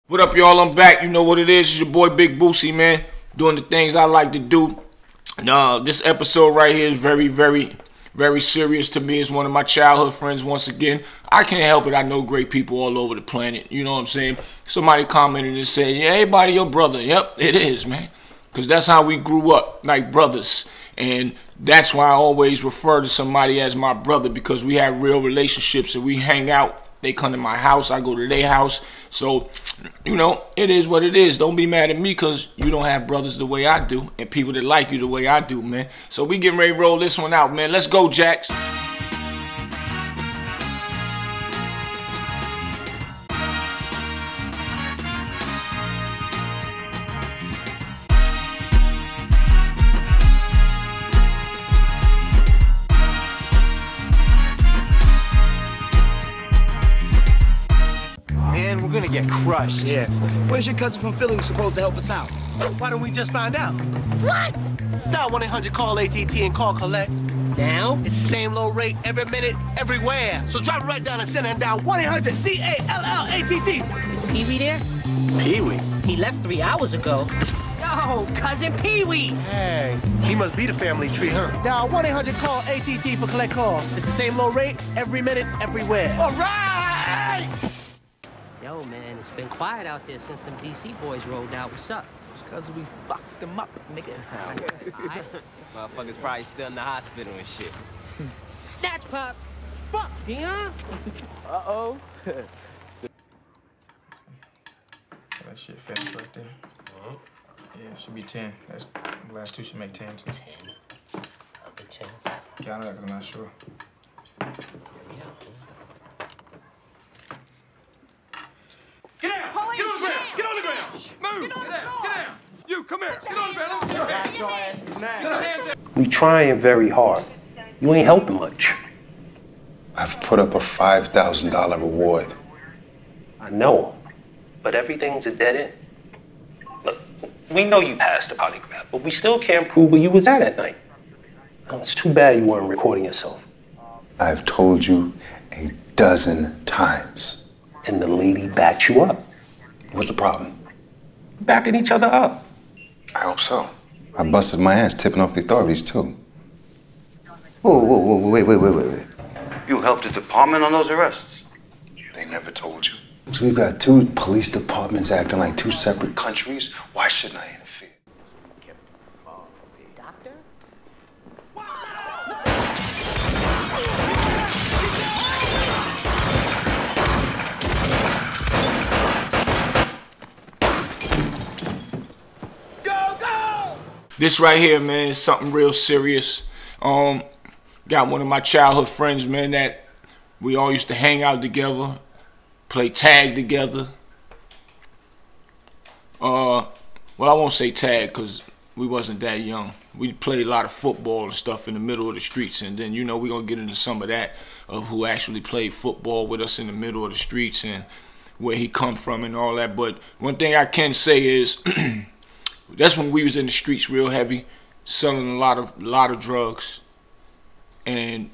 What up, y'all? I'm back. You know what it is. It's your boy Big Boosie, man. Doing the things I like to do. This episode right here is very, very serious to me. It's one of my childhood friends once again. I can't help it. I know great people all over the planet. You know what I'm saying? Somebody commented and said, yeah, everybody your brother. Yep, it is, man. Because that's how we grew up, like brothers. And that's why I always refer to somebody as my brother, because we have real relationships and we hang out. They come to my house, I go to their house. So, you know, it is what it is. Don't be mad at me because you don't have brothers the way I do and people that like you the way I do, man. So we getting ready to roll this one out, man. Let's go, Jax. We're gonna get crushed. Yeah. Where's your cousin from Philly who's supposed to help us out? Why don't we just find out? What? Dial 1-800-CALL ATT and call collect. Now? It's the same low rate every minute, everywhere. So drive right down the center and dial 1-800-CALL-ATT. Is Pee-wee there? Pee-wee? He left 3 hours ago. Yo, cousin Pee-wee. Hey, he must be the family tree, huh? Dial 1-800-CALL ATT for collect calls. It's the same low rate every minute, everywhere. All right! Yo, man, it's been quiet out there since them DC boys rolled out. What's up? It's because we fucked them up, nigga. Motherfuckers probably still in the hospital and shit. Snatch pops. Fuck, Dion. Uh-oh. That shit finished right there. Yeah, it should be 10. That's the last two should make 10 too. 10. Up to 10. Count it, 'cause I'm not sure. Get down! Police, Get on the ground! shit. Get on the ground! Move! Get down! You, come here! Get on the ground! Get your hands down! We trying very hard. You ain't helping much. I've put up a $5,000 reward. I know, but everything's a dead end. Look, we know you passed the polygraph, but we still can't prove where you was at night. Oh, it's too bad you weren't recording yourself. I've told you a dozen times. And the lady backed you up. What's the problem? Backing each other up. I hope so. I busted my ass tipping off the authorities, too. Whoa, wait. You helped the department on those arrests? They never told you. So we've got two police departments acting like two separate countries. Why shouldn't I interfere? Doctor? This right here, man, is something real serious. Got one of my childhood friends, man, that we all used to hang out together, play tag together. Well, I won't say tag because we wasn't that young. We played a lot of football and stuff in the middle of the streets, and then, you know, we're going to get into some of that, of who actually played football with us in the middle of the streets and where he come from and all that. But one thing I can say is that's when we was in the streets real heavy, selling a lot of drugs, and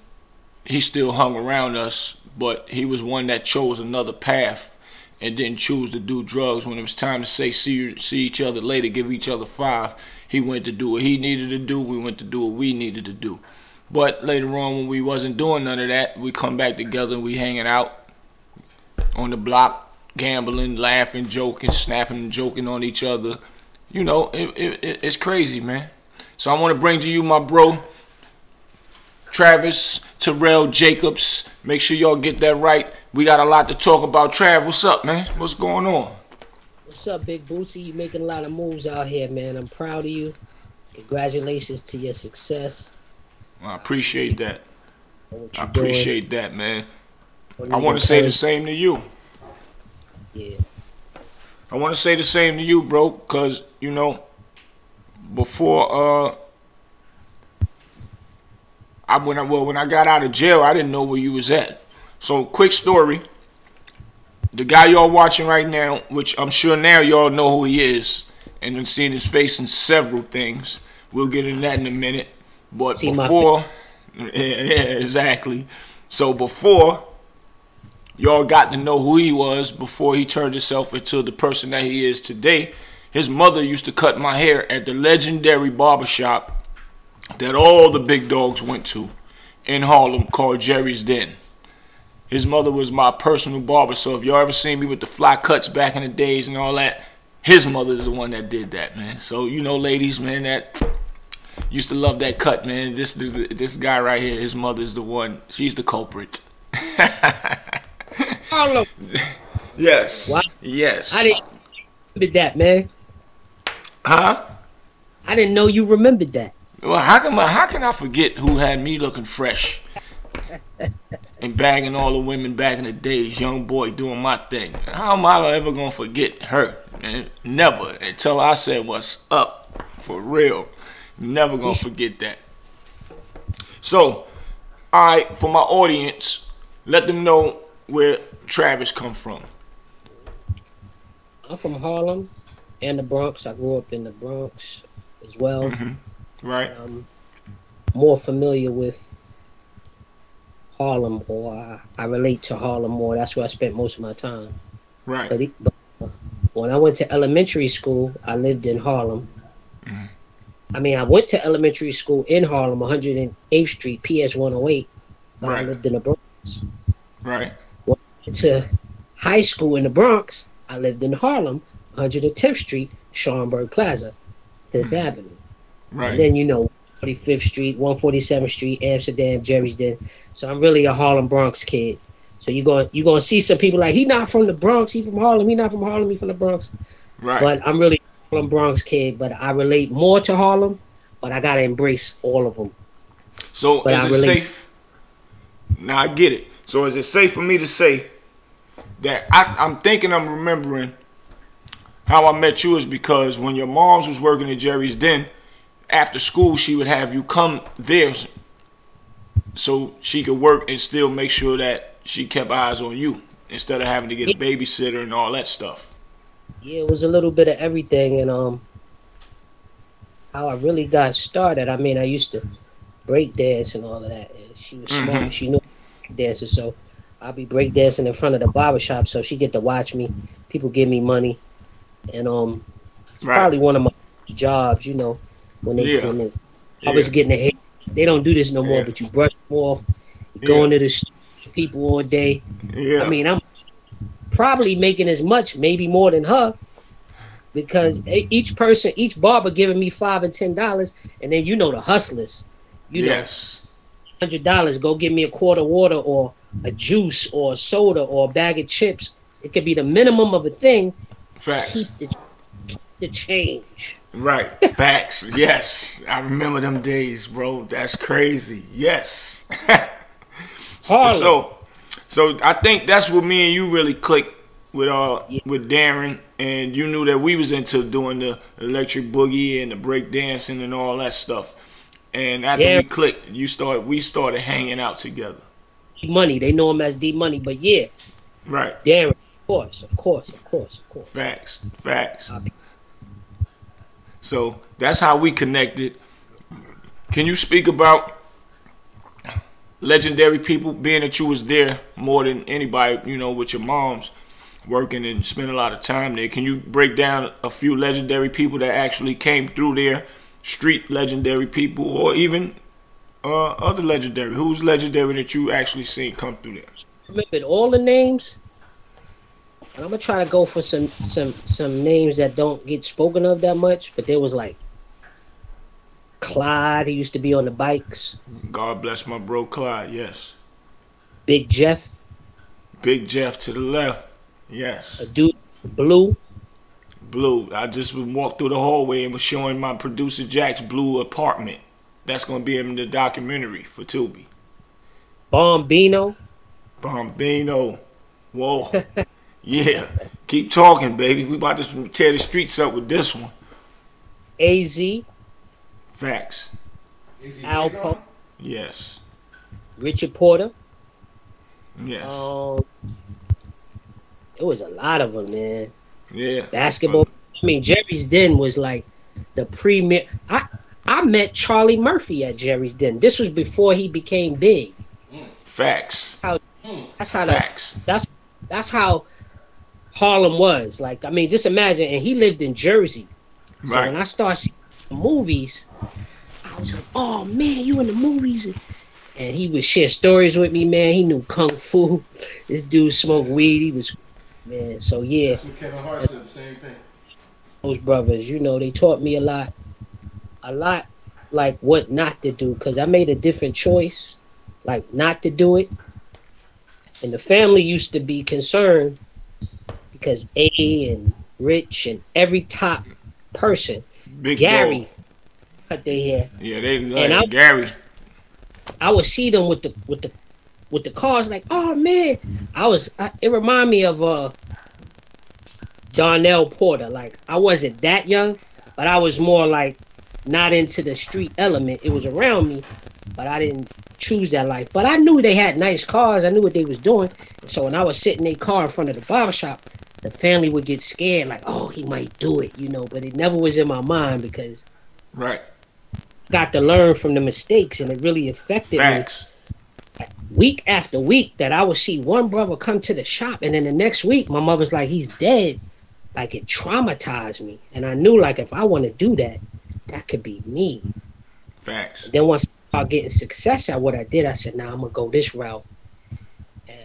he still hung around us, but he was one that chose another path and didn't choose to do drugs. When it was time to say see each other later, give each other 5, he went to do what he needed to do, we went to do what we needed to do. But later on, when we wasn't doing none of that, we come back together and we hanging out on the block, gambling, laughing, joking, snapping and joking on each other. You know, it's crazy, man. So I want to bring to you my bro, Travis Terrel Jacobs. Make sure y'all get that right. We got a lot to talk about. Trav, what's up, man? What's going on? What's up, Big Boosie? You making a lot of moves out here, man. I'm proud of you. Congratulations to your success. I appreciate that. I Doing. appreciate that, man. I want to say the same to you. Yeah. I want to say the same to you, bro, because, you know, before, when I got out of jail, I didn't know where you was at. So, quick story. The guy y'all watching right now, which I'm sure now y'all know who he is, and I've seen his face in several things. We'll get into that in a minute. But before, yeah, exactly. So before y'all got to know who he was before he turned himself into the person that he is today. His mother used to cut my hair at the legendary barbershop that all the big dogs went to in Harlem called Jerry's Den. His mother was my personal barber, so if y'all ever seen me with the fly cuts back in the days and all that, his mother's the one that did that, man. So, you know, ladies, man, that used to love that cut, man. This guy right here, his mother's the one. She's the culprit. Harlem. Yes. What? Yes. I didn't remember that, man. Huh? I didn't know you remembered that. Well, how can I forget who had me looking fresh and bagging all the women back in the days, young boy doing my thing? How am I ever gonna forget her? Man, never. Until I said what's up, for real. Never gonna forget that. So, all right, for my audience, let them know where Travis come from. I'm from Harlem and the Bronx. I grew up in the Bronx as well. Mm-hmm. Right. I'm more familiar with Harlem, or I relate to Harlem more. That's where I spent most of my time. Right. But when I went to elementary school, I lived in Harlem. Mm-hmm. I mean, I went to elementary school in Harlem, 108th Street, PS 108, but right. I lived in the Bronx. Right. When I went to high school in the Bronx, I lived in Harlem, 110th Street, Schaumburg Plaza, 5th Avenue. Right. And then, you know, 45th Street, 147th Street, Amsterdam, Jerry's Den. So I'm really a Harlem Bronx kid. So you're gonna see some people like, he not from the Bronx, he from Harlem, he not from Harlem, he from the Bronx. Right. But I'm really a Harlem Bronx kid, but I relate more to Harlem, but I gotta embrace all of them. So is it safe? Now I get it. So is it safe for me to say that I'm thinking I'm remembering how I met you is because when your moms was working at Jerry's Den, after school she would have you come there so she could work and still make sure that she kept eyes on you instead of having to get a babysitter and all that stuff. Yeah, it was a little bit of everything. And how I really got started, I mean, I used to break dance and all of that. And she was smart. She knew dancing, so I'll be break dancing in front of the barbershop, so she get to watch me. People give me money, and it's probably one of my jobs, you know, when I was getting a hit. They don't do this no more, but you brush them off, you go into the street, people all day. I mean, I'm probably making as much, maybe more than her, because each barber giving me $5 and $10, and then you know the hustlers, you know, $100, go give me a quart of water or a juice or a soda or a bag of chips. It could be the minimum of a thing. Facts. Keep the change. Right. Facts. Yes. I remember them days, bro. That's crazy. Yes. So I think that's what me and you really clicked with Darren, and you knew that we was into doing the electric boogie and the break dancing and all that stuff. And after we clicked, we started hanging out together. Money, they know him as D Money, but yeah. Right. Darren, of course. Facts. So that's how we connected. Can you speak about legendary people, being that you was there more than anybody, you know, with your moms working and spending a lot of time there? Can you break down a few legendary people that actually came through there, street legendary people, or even other legendary? Who's legendary that you actually seen come through there? Remember all the names, and I'm gonna try to go for some names that don't get spoken of that much. But there was like Clyde. He used to be on the bikes. God bless my bro Clyde. Yes. Big Jeff. Big Jeff to the left. Yes. A dude, Blue. I just walked through the hallway and was showing my producer Jack's blue apartment. That's gonna be in the documentary for Tubi. Bombino. Whoa. Yeah. Keep talking, baby. We about to tear the streets up with this one. AZ. Facts. Alpo. Yes. Richard Porter. Yes. It was a lot of them, man. Yeah. Basketball. I mean, Jerry's Den was like the premier. I met Charlie Murphy at Jerry's Den. This was before he became big. Facts. That's how Facts. That's how Harlem was. Like, I mean, just imagine. And he lived in Jersey, so Right. when I started seeing the movies, I was like, "Oh man, you in the movies?" And he would share stories with me, man. He knew kung fu. This dude smoked weed. He was, man. So yeah, Kevin Hart said the same thing. those brothers, you know, they taught me a lot, like what not to do, because I made a different choice, like not to do it. And the family used to be concerned because A and Rich and every top person, Big Gary, dog. cut their hair. Yeah, they And like Gary. I would see them with the cars, like, oh man, it reminded me of Darnell Porter. Like, I wasn't that young, but I was more like not into the street element. It was around me, but I didn't choose that life. But I knew they had nice cars. I knew what they was doing. So when I was sitting in their car in front of the barbershop, the family would get scared, like, oh, he might do it, you know. But it never was in my mind because Right. got to learn from the mistakes, and it really affected Facts. me. Week after week, that I would see one brother come to the shop, and then the next week, my mother's like, he's dead. Like, it traumatized me, and I knew, like, if I want to do that, that could be me. Facts. Then once I started getting success at what I did, I said, nah, I'm gonna go this route, and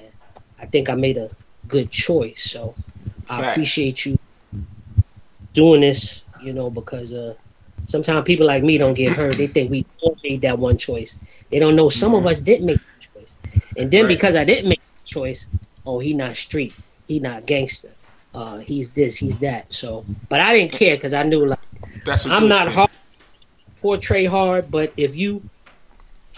I think I made a good choice. So I Facts. appreciate you doing this, you know, because sometimes people like me don't get hurt. They think we all made that one choice. They don't know some of us didn't make that choice. And then because I didn't make the choice, oh, he not street, he not gangster, he's this, he's that. So, but I didn't care because I knew, like, That's a I'm good not thing. hard, portray hard, but if you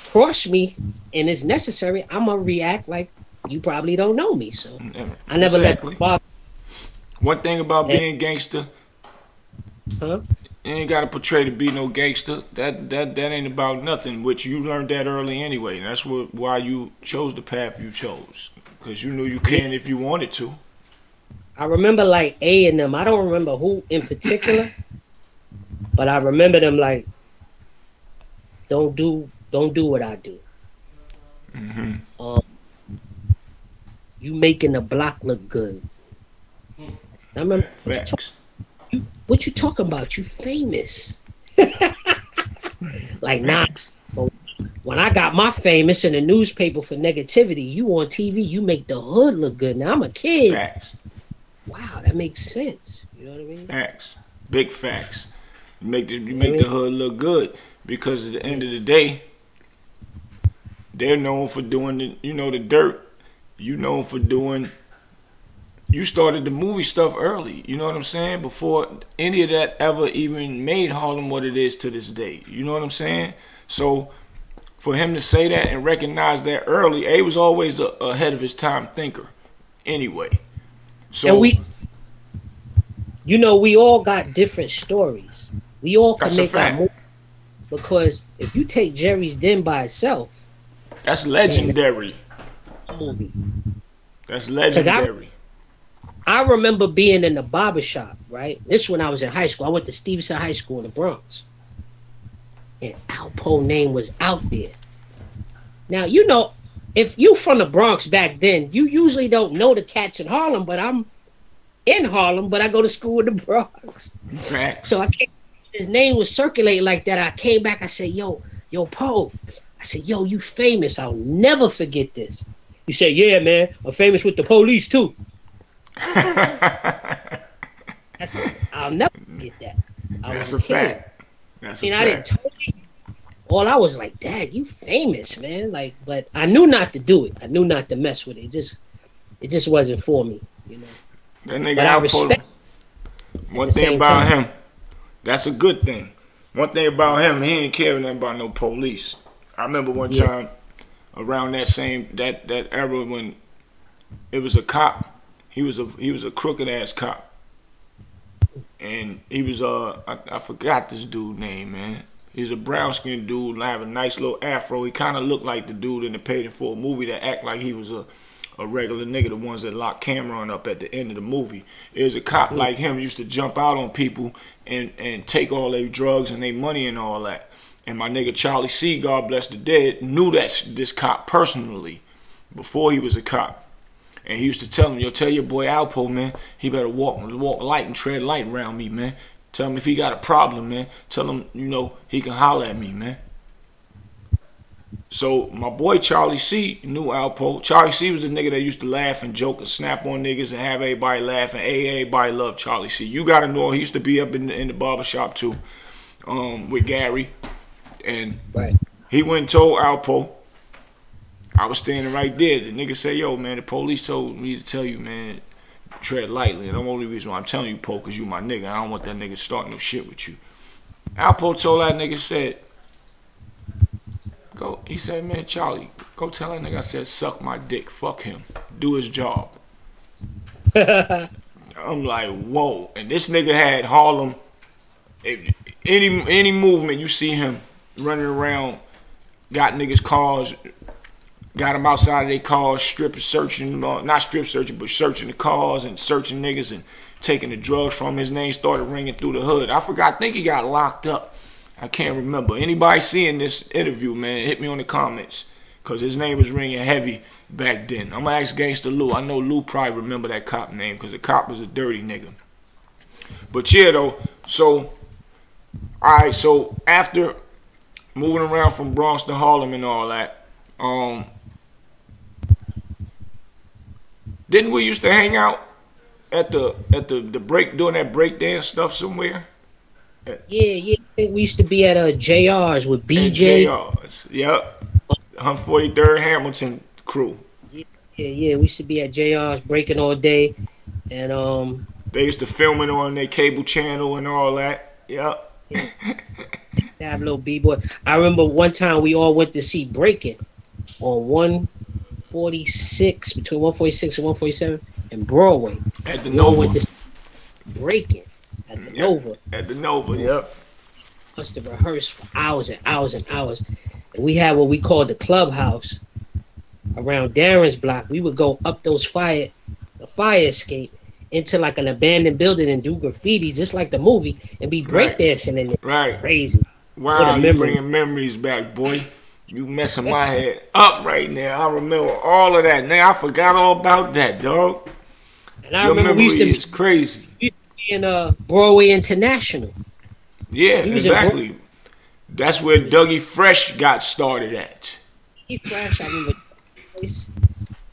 cross me and it's necessary, I'm gonna react like you probably don't know me. So I never Exactly. let bother. One thing about being gangster, Huh? you ain't gotta portray to be no gangster. That ain't about nothing. Which you learned that early anyway. And that's why you chose the path you chose, because you knew you can if you wanted to. I remember like A and them. I don't remember who in particular, but I remember them like, don't do what I do. Mm-hmm. You making the block look good. I remember Facts. what you talking about? You famous. Like, nah. When I got my famous in the newspaper for negativity, you on TV, you make the hood look good. Now I'm a kid. Facts. Wow, that makes sense. You know what I mean? Facts. Big facts. You make the hood look good, because at the end of the day, they're known for doing the dirt. You known for doing. You started the movie stuff early. You know what I'm saying? Before any of that ever even made Harlem what it is to this day. You know what I'm saying? So for him to say that and recognize that early, A was always ahead of his time thinker. Anyway, so and we all got different stories. We all can That's a make our fact. movie, because if you take Jerry's Den by itself, that's legendary. movie. That's legendary. I remember being in the barbershop, right? This when I was in high school. I went to Stevenson High School in the Bronx. And Alpo name was out there. Now, you know, if you from the Bronx back then, you usually don't know the cats in Harlem, but I'm in Harlem, but I go to school in the Bronx. Facts. So his name was circulating like that. I came back, I said, yo, Po. I said, yo, you famous. I'll never forget this. You said, yeah, man, I'm famous with the police too. I'll never forget that. That's a fact. That's a I didn't fact. tell you. All I was like, Dad, you famous, man. Like, but I knew not to do it. I knew not to mess with it. It just wasn't for me, you know. That nigga But I Alpo, respect. one the thing same about time. him, that's a good thing. One thing about him, he ain't caring nothing about no police. I remember one time around that era when it was a cop. He was a crooked ass cop, and he was I forgot this dude's name, man. He's a brown skinned dude, have a nice little afro. He kind of looked like the dude in the Paid in Full movie that act like he was a regular nigga, the ones that lock Cameron up at the end of the movie. There's a cop like him used to jump out on people and take all their drugs and their money and all that. And my nigga Charlie C, God bless the dead, knew this cop personally. before he was a cop. And he used to tell him, yo, tell your boy Alpo, man, he better walk light and tread light around me, man. Tell him if he got a problem, man, tell him, you know, he can holler at me, man. So my boy Charlie C knew Alpo. Charlie C was the nigga that used to laugh and joke and snap on niggas and have everybody laugh, and everybody loved Charlie C. You gotta know he used to be up in the barbershop too, with Gary. And he went and told Alpo. I was standing right there. The nigga said, yo, man, the police told me to tell you, man, tread lightly. And the only reason why I'm telling you, Po, because you my nigga. I don't want that nigga starting no shit with you. Alpo told that nigga, said, go. He said, man, Charlie, go tell that nigga I said, suck my dick. Fuck him. Do his job. I'm like, whoa. And this nigga had Harlem. Any movement, you see him running around, got niggas' cars, got them outside of their cars, searching, not strip searching, but searching the cars and searching niggas and taking the drugs from him. His name started ringing through the hood. I think he got locked up. I can't remember. Anybody seeing this interview, man, hit me on the comments, because his name was ringing heavy back then. I'm going to ask Gangsta Lou. I know Lou probably remember that cop name, because the cop was a dirty nigga. But yeah, though, so, all right, so after moving around from Bronx to Harlem and all that, didn't we used to hang out at the break, doing that break dance stuff somewhere? Yeah. We used to be at JR's with BJ. JR's, yep. 143rd Hamilton crew. Yeah. We used to be at JR's breaking all day, and they used to film it on their cable channel and all that. Yep. Yeah. To have little B-boy. I remember one time we all went to see Breaking on 146, between 146 and 147 in Broadway. At the Nova. Went to see Breaking at the Nova. At the Nova, yep. Must have rehearsed for hours and hours and hours. And we had what we called the clubhouse around Darren's block. We would go up the fire escape into like an abandoned building and do graffiti just like the movie and be breakdancing in it. Right. Crazy. Wow, you bringing memories back, boy. You messing my head up right now. I remember all of that. Now I forgot all about that, dog. And I remember we used to be crazy. We used to be in Broadway International. Yeah, exactly. That's where Dougie Fresh got started at. Dougie Fresh, I remember.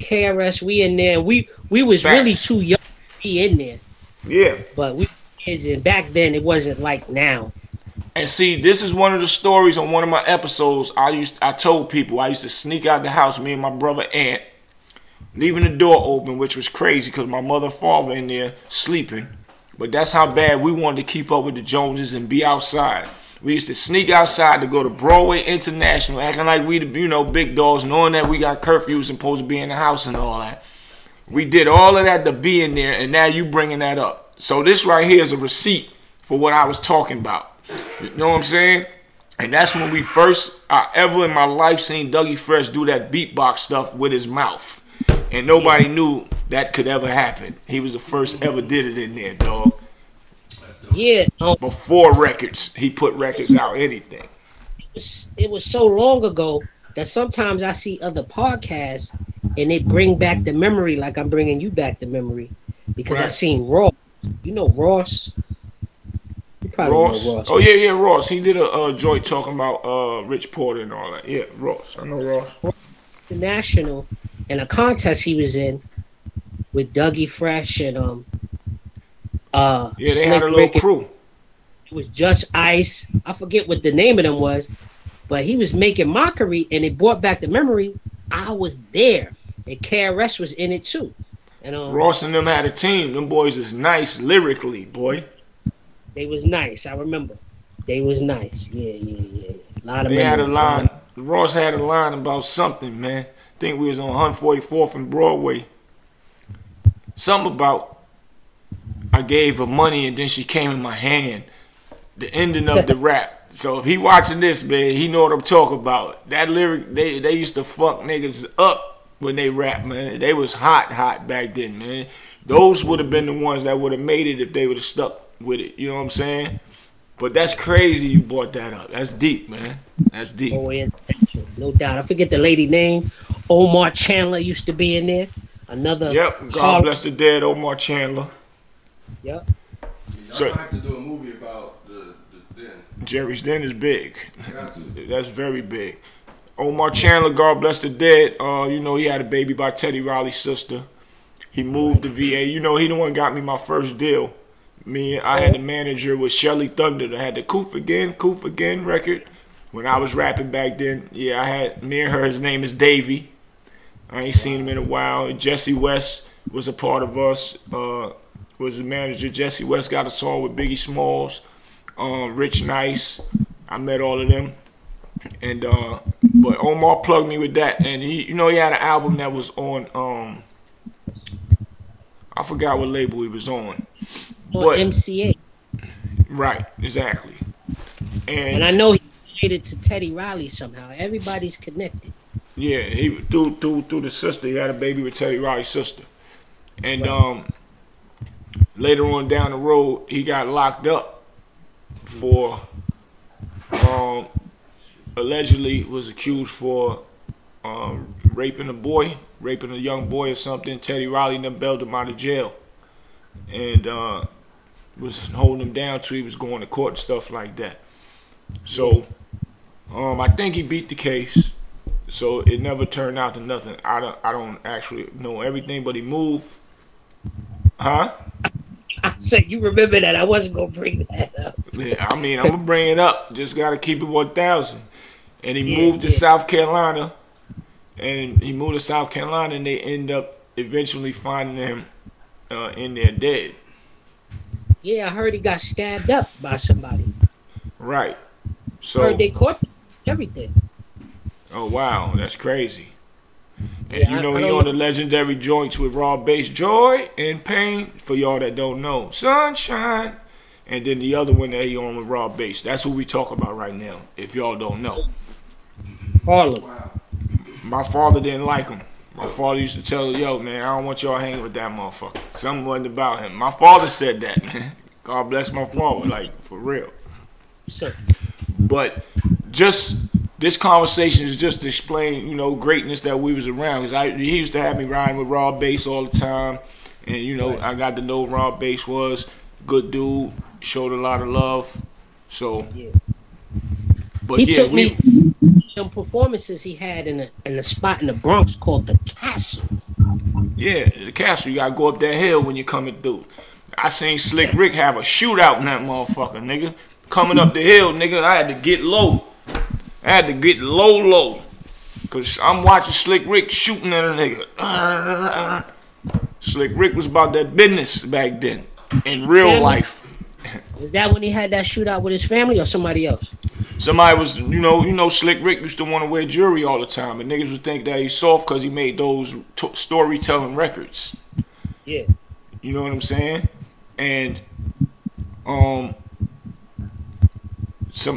KRS, we in there. We was really too young to be in there. Yeah. But we kids, and back then it wasn't like now. And see, this is one of the stories on one of my episodes. I told people I used to sneak out the house, me and my brother Ant, leaving the door open, which was crazy because my mother and father in there sleeping. But that's how bad we wanted to keep up with the Joneses and be outside. We used to sneak outside to go to Broadway International, acting like we the big dogs, knowing that we got curfews and supposed to be in the house and all that. We did all of that to be in there, and now you bringing that up. So this right here is a receipt for what I was talking about. You know what I'm saying? And that's when we first ever in my life seen Dougie Fresh do that beatbox stuff with his mouth. And nobody knew that could ever happen. He was the first ever did it in there, dog. Yeah. Before records, he put records out, anything. It was so long ago that sometimes I see other podcasts and they bring back the memory like I'm bringing you back the memory. Because I seen Ross. You know Ross? You probably know Ross. Oh, yeah, Ross. He did a joint talking about Rich Porter and all that. Yeah, Ross. I know Ross. National, in a contest he was in with Dougie Fresh and yeah, they had a little crew. It was Just Ice. I forget what the name of them was, but he was making mockery, and it brought back the memory. I was there, and KRS was in it too. And Ross and them had a team. Them boys is nice lyrically, boy. They was nice. I remember. They was nice. Yeah. A lot of they memories. had a line. Ross had a line about something, man. I think we was on 144th and Broadway. Something about I gave her money and then she came in my hand. The ending of the rap. So if he watching this, man, he know what I'm talking about. That lyric, they used to fuck niggas up when they rap, man. They was hot back then, man. Those would have been the ones that would have made it if they would have stuck with it. You know what I'm saying? But that's crazy you brought that up. That's deep, man. That's deep. Oh, yeah. No doubt. I forget the lady name. Omar Chandler used to be in there. Another. Yep. God bless the dead Omar Chandler. Yep. So I have to do a movie about the den. Jerry's Den is big. That's very big. Omar Chandler, God bless the dead. You know, he had a baby by Teddy Riley's sister. He moved to VA. You know, he the one got me my first deal. I had the manager with Shelly Thunder that had the Koof Again record. When I was rapping back then, yeah, I had me and her. His name is Davey. I ain't seen him in a while. Jesse West was a part of us. Was the manager. Jesse West got a song with Biggie Smalls, Rich Nice. I met all of them, and but Omar plugged me with that, and he, you know, he had an album that was on. I forgot what label he was on. But MCA. Right, exactly. And I know he related to Teddy Riley somehow. Everybody's connected. Yeah, he through the sister. He had a baby with Teddy Riley's sister, and later on down the road, he got locked up for allegedly was accused for raping a young boy or something. Teddy Riley then bailed him out of jail, and was holding him down till he was going to court and stuff like that. So I think he beat the case. So it never turned out to nothing. I don't actually know everything, but he moved. Huh? I said you remember that. I wasn't gonna bring that up. Yeah, I mean I'm gonna bring it up. Just gotta keep it 1,000. And he moved to South Carolina. And they end up eventually finding him in there dead. Yeah, I heard he got stabbed up by somebody. Right. So I heard they caught everything. Oh wow, that's crazy. And Yeah, you know I he don't on know. the legendary joints with raw bass, Joy and Pain. For y'all that don't know, Sunshine, and then the other one that he on with raw bass. That's who we talk about right now. If y'all don't know, Harlem. My father didn't like him. My father used to tell her, "Yo, man, I don't want y'all hanging with that motherfucker. Something wasn't about him." My father said that, man. God bless my father, like for real. Sir. But just this conversation is just to explain, you know, greatness that we was around. Because he used to have me riding with raw bass all the time, and you know, I got to know raw bass was good dude, showed a lot of love. So, but He yeah, took me some performances he had in a spot in the Bronx called the Castle. Yeah, the Castle. You gotta go up that hill when you coming through. I seen Slick Rick have a shootout in that motherfucker, nigga. Coming up the hill, nigga, I had to get low. I had to get low. Cause I'm watching Slick Rick shooting at a nigga. Slick Rick was about that business back then. In real life. Is that when he had that shootout with his family or somebody else? Somebody was, you know, Slick Rick used to want to wear jewelry all the time, and niggas would think that he's soft because he made those storytelling records. Yeah. You know what I'm saying? And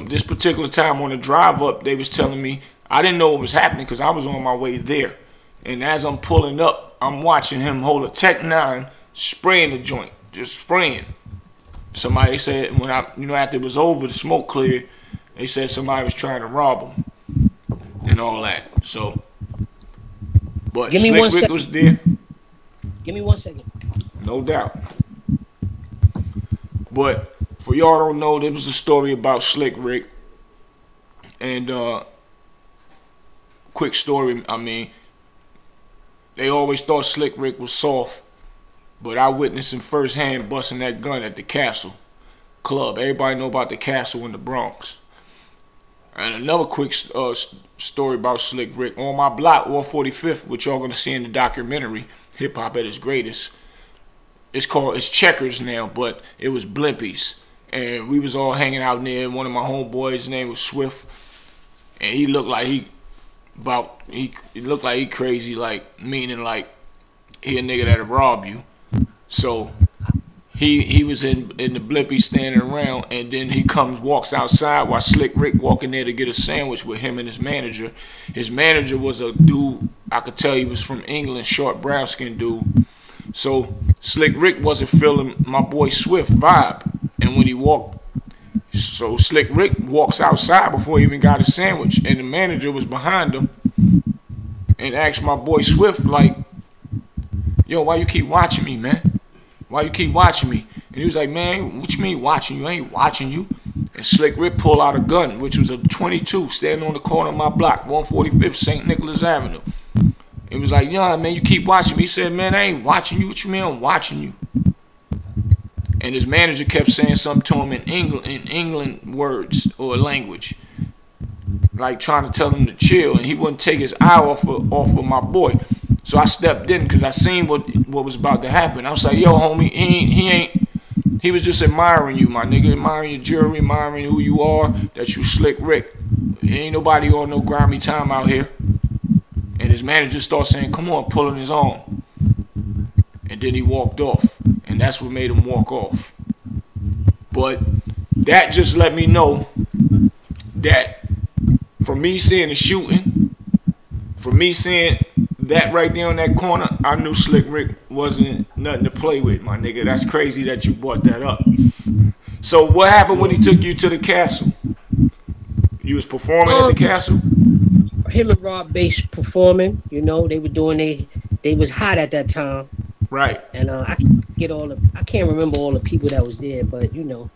this particular time on the drive up, they was telling me I didn't know what was happening because I was on my way there, and as I'm pulling up, I'm watching him hold a Tech 9, spraying the joint, just spraying. Somebody said when after it was over, the smoke cleared. They said somebody was trying to rob him and all that. So, but Give me Slick one Rick sec. was there. Give me 1 second. No doubt. But for y'all don't know, there was a story about Slick Rick. And quick story, I mean, they always thought Slick Rick was soft, but I witnessed him firsthand busting that gun at the Castle Club. Everybody know about the Castle in the Bronx. And another quick story about Slick Rick. On my block, 145th, which y'all gonna see in the documentary, Hip Hop at Its Greatest. It's Checkers now, but it was Blimpies. And we was all hanging out there. One of my homeboys, his name was Swift. And he looked like he looked like he crazy, like meaning like he a nigga that'll rob you. So he was in the Blimpie standing around, and then he walks outside while Slick Rick walking there to get a sandwich with him and his manager. His manager was a dude, I could tell he was from England, short brown skinned dude. So Slick Rick wasn't feeling my boy Swift vibe. And when he walked, so Slick Rick walks outside before he even got a sandwich, and the manager was behind him. and asked my boy Swift, like, yo, why you keep watching me, man? Why you keep watching me? And he was like, man, what you mean watching you? I ain't watching you. And Slick Rick pulled out a gun, which was a 22, standing on the corner of my block, 145th St. Nicholas Avenue. He was like, yeah, man, you keep watching me. He said, man, I ain't watching you. What you mean I'm watching you? And his manager kept saying something to him in England words or language, like trying to tell him to chill, and he wouldn't take his eye off of my boy. So I stepped in because I seen what was about to happen. I was like, yo, homie, he was just admiring you, my nigga, admiring your jewelry, admiring who you are, that you Slick Rick. Ain't nobody on no grimy time out here. And his manager started saying, come on, pulling his arm. And then he walked off. And that's what made him walk off. But that just let me know that from me seeing the shooting, from me seeing that right there in that corner, I knew Slick Rick wasn't nothing to play with, my nigga. That's crazy that you brought that up. So what happened when he took you to the castle? You was performing at the castle? Him and Rob Bass performing, you know, they were doing they was hot at that time. Right. And I can't remember all the people that was there, but you know,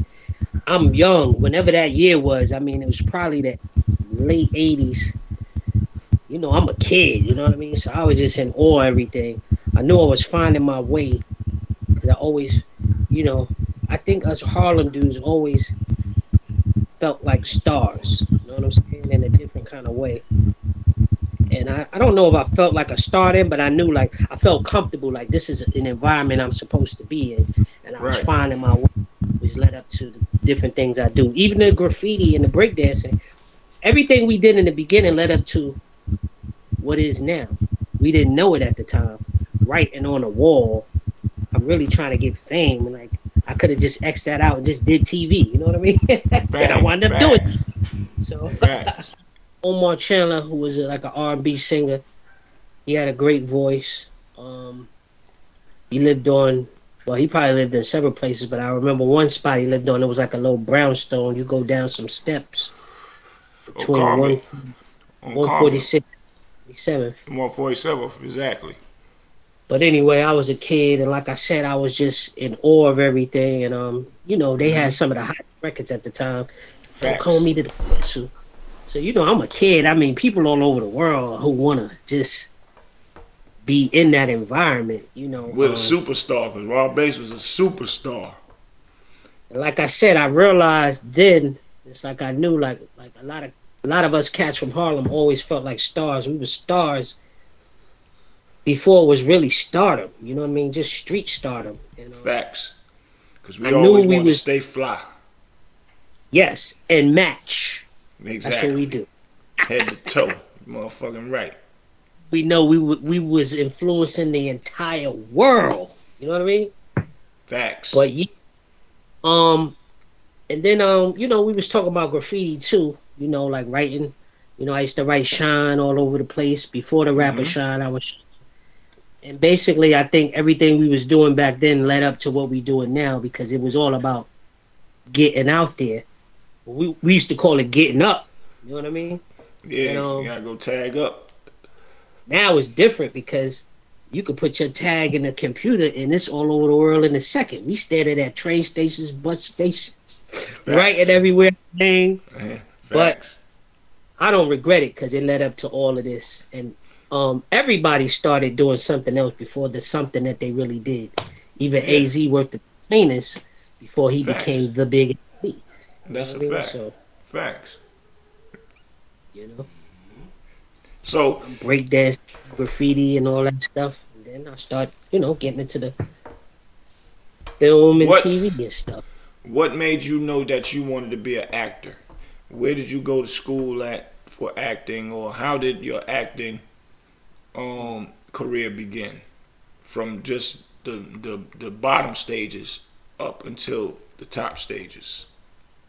I'm young. Whenever that year was, I mean, it was probably the late 80s. You know, I'm a kid, you know what I mean? So I was just in awe of everything. I knew I was finding my way because I always, you know, I think us Harlem dudes always felt like stars, you know what I'm saying, in a different kind of way. And I don't know if I felt like a star then, but I knew, like, I felt comfortable, like this is an environment I'm supposed to be in. And I was finding my way, which led up to the different things I do. Even the graffiti and the breakdancing, everything we did in the beginning led up to what is now. We didn't know it at the time. Writing on a wall, I'm really trying to get fame. Like, I could have just X'd that out and just did TV, you know what I mean? Then I wound up doing it. So Omar Chandler, who was like an R&B singer, he had a great voice. He lived on, well, he probably lived in several places, but I remember one spot he lived on. It was like a little brownstone. You go down some steps between 146 and 47th. 147th, exactly. But anyway, I was a kid, and like I said, I was just in awe of everything. And you know, they had some of the hot records at the time. Don't call me to the castle. So, you know, I'm a kid. I mean, people all over the world who want to just be in that environment, you know. With a superstar, because Rob Bass was a superstar. Like I said, I realized then, it's like I knew, like a lot of us cats from Harlem always felt like stars. We were stars before it was really stardom, you know what I mean? Just street stardom. And, facts. Because we always want to stay fly. Yes, and match. Exactly. That's what we do. Head to toe. Motherfucking right. We know we was influencing the entire world. You know what I mean? Facts. But yeah. And then you know, we was talking about graffiti too. You know, like writing. You know, I used to write Shine all over the place. Before the rapper Shine, I was. And basically, I think everything we was doing back then led up to what we doing now, because it was all about getting out there. We used to call it getting up. You know what I mean? Yeah, you gotta go tag up. Now it's different because you can put your tag in the computer and it's all over the world in a second. We standing at train stations, bus stations, writing everywhere. But I don't regret it because it led up to all of this. And everybody started doing something else before the something that they really did. Even AZ worked the cleanest before he became the big AZ. That's a fact. So, facts. You know. So breakdance, graffiti, and all that stuff. And then I start, you know, getting into the film and TV and stuff. What made you know that you wanted to be an actor? Where did you go to school at for acting, or how did your acting career begin? From just the bottom stages up until the top stages.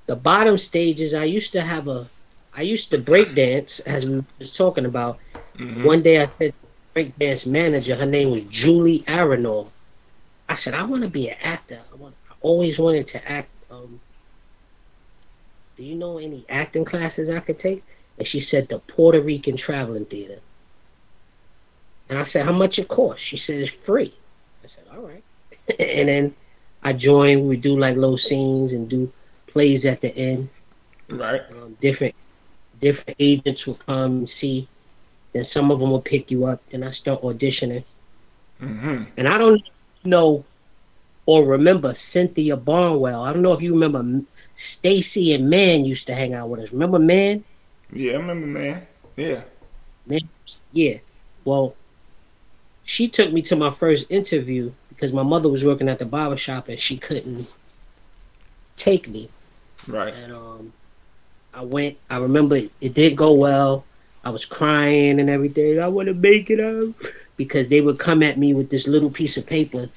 The bottom stages, I used to break dance, as we was talking about. One day I said break dance manager, her name was Julie Arenal. I said, I want to be an actor. I always wanted to act. Do you know any acting classes I could take? And she said the Puerto Rican Traveling Theater. And I said, how much it costs? She said, it's free. I said, all right. And then I joined. We do like little scenes and do plays at the end. Right. Different agents will come and see. Then some of them will pick you up. Then I start auditioning. Mm-hmm. And I don't know or remember Cynthia Barnwell. I don't know if you remember Stacy and Man used to hang out with us. Remember Man? Yeah, I remember Man. Yeah. Man, yeah. Well, she took me to my first interview because my mother was working at the barbershop and she couldn't take me. Right. And I went. I remember it did go well. I was crying and everything. I want to make it out because they would come at me with this little piece of paper.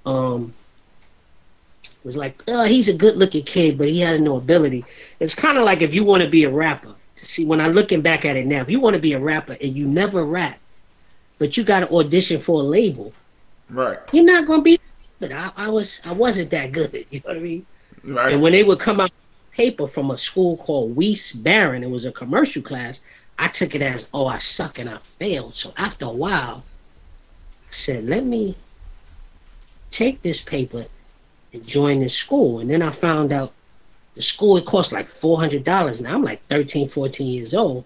It was like, oh, he's a good-looking kid, but he has no ability. It's kind of like if you want to be a rapper. See, when I'm looking back at it now, if you want to be a rapper and you never rap, but you got to audition for a label, right? You're not gonna be good. I wasn't that good. You know what I mean? Right. And when they would come out with paper from a school called Weiss Barron, it was a commercial class. I took it as, oh, I suck and I failed. So after a while, I said, let me take this paper and join this school. And then I found out the school, it cost like $400. Now I'm like 13, 14 years old.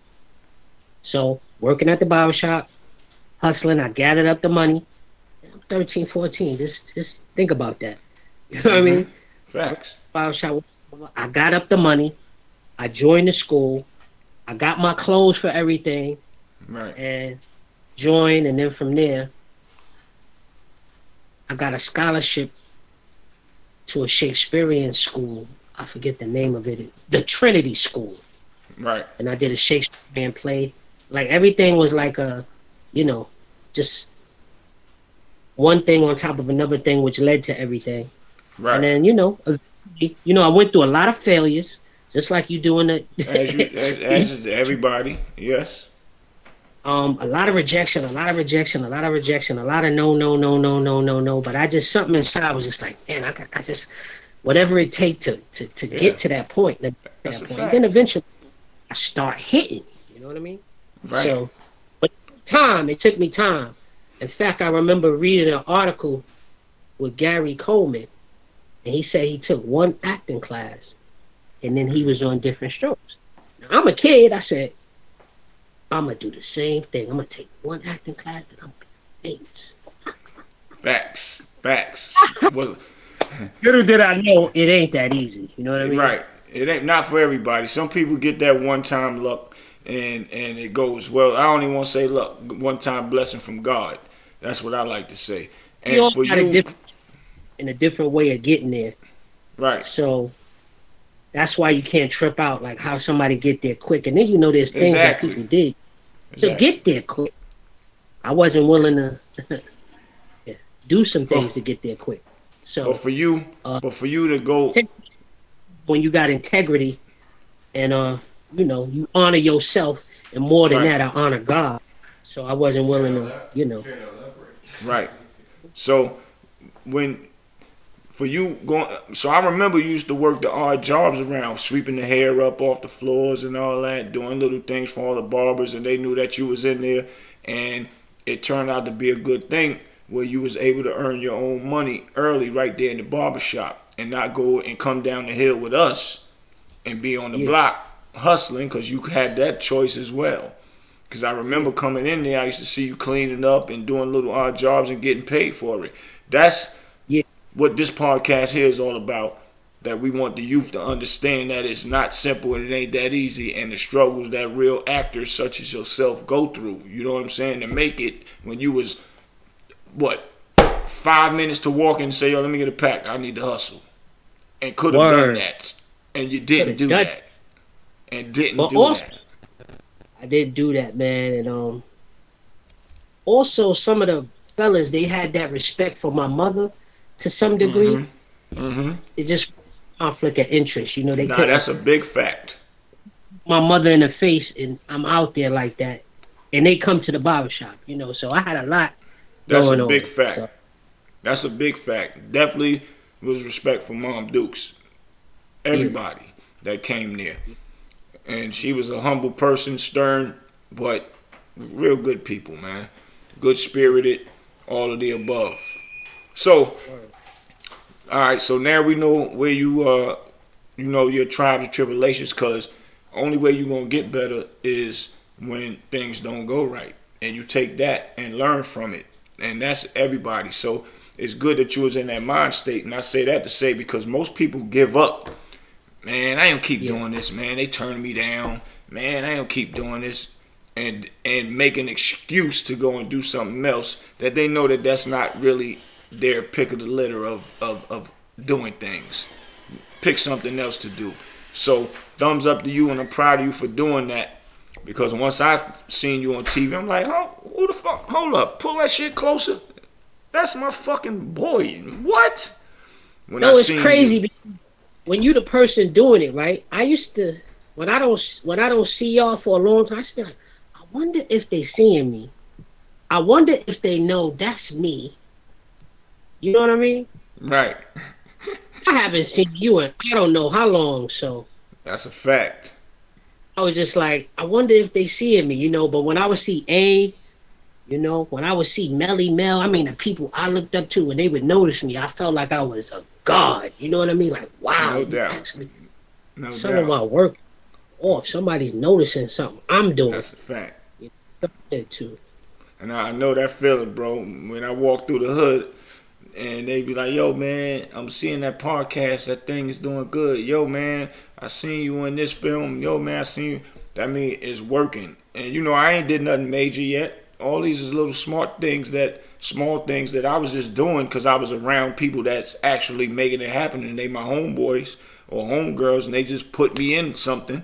So working at the barbershop, hustling, I gathered up the money. I'm 13, 14. Just think about that. You know what I mean? Facts. Barbershop. I got up the money. I joined the school. I got my clothes for everything. Right. And joined, and then from there, I got a scholarship to a Shakespearean school. I forget the name of it. The Trinity School. Right. And I did a Shakespearean play. Like everything was like a, you know, just one thing on top of another thing, which led to everything. Right. And then, I went through a lot of failures, just like you doing it. as everybody, yes. A lot of rejection, a lot of no. But I just, something inside was just like, man, I just, whatever it takes to get to that point. And then eventually I start hitting, you know what I mean? Right. So, but it took me time. In fact, I remember reading an article with Gary Coleman, and he said he took one acting class, and then he was on Different Strokes. Now, I'm a kid. I said, I'm going to do the same thing. I'm going to take one acting class, and I'm going to famous. Facts. Well, little did I know, it ain't that easy. You know what I mean? Right. It ain't not for everybody. Some people get that one-time luck, and it goes well. I don't even want to say luck. One-time blessing from God. That's what I like to say. And we all for got you, a different way of getting there. Right. So that's why you can't trip out, like how somebody get there quick. And then there's things that people did to get there quick. I wasn't willing to do some things to get there quick. So, but for you to go, when you got integrity, and you honor yourself, and more than that, I honor God. So I wasn't willing to, Right. So for you going, so I remember you used to work the odd jobs around, sweeping the hair up off the floors and all that, doing little things for all the barbers, and they knew that you was in there, and it turned out to be a good thing where you was able to earn your own money early right there in the barbershop and not go and come down the hill with us and be on the block hustling, because you had that choice as well. Because I remember coming in there, I used to see you cleaning up and doing little odd jobs and getting paid for it. That's what this podcast here is all about, that we want the youth to understand that it's not simple and it ain't that easy, and the struggles that real actors such as yourself go through, you know what I'm saying, to make it when you was, 5 minutes to walk in and say, yo, let me get a pack, I need to hustle. And could have done that. And you didn't do that. And didn't do that. I didn't do that, man. And also some of the fellas, they had that respect for my mother to some degree. It's just conflict of interest, they couldn't. That's a big fact. My mother in the face, and I'm out there like that, and they come to the barbershop, so I had a lot. That's a big fact. So. That's a big fact. Definitely was respect for Mom Dukes. Everybody that came there. And she was a humble person, stern, but real good people, man. good spirited, all of the above. So, all right. So now we know where you your trials and tribulations, cause only way you're gonna get better is when things don't go right, and you take that and learn from it, and that's everybody. So it's good that you was in that mind state, and I say that to say because most people give up. Man, I don't keep doing this, man. They turn me down. Man, I don't keep doing this, and make an excuse to go and do something else that they know that that's not really their pick of the litter of doing things. Pick something else to do. So thumbs up to you, and I'm proud of you for doing that. Because once I've seen you on TV, I'm like, oh, who the fuck? Hold up, pull that shit closer. That's my fucking boy. What? When it's crazy. When you the person doing it, right? I used to, when I don't see y'all for a long time, I used to be like, I wonder if they seeing me. I wonder if they know that's me. You know what I mean? Right. I haven't seen you in I don't know how long, so. That's a fact. I was just like, I wonder if they seeing me, but when I would see A, when I would see Melly Mel, I mean, the people I looked up to, and they would notice me, I felt like I was a god. You know what I mean? Like, wow. No doubt. Actually, some of my work, if somebody's noticing something I'm doing. That's a fact. Too. And I know that feeling, bro. When I walk through the hood, and they be like, yo, man, I'm seeing that podcast. That thing is doing good. Yo, man, I seen you in this film. Yo, man, I seen you. That mean it's working. And, I ain't did nothing major yet. All these is little small things that I was just doing because I was around people that's actually making it happen. And they my homeboys or homegirls, and they just put me in something.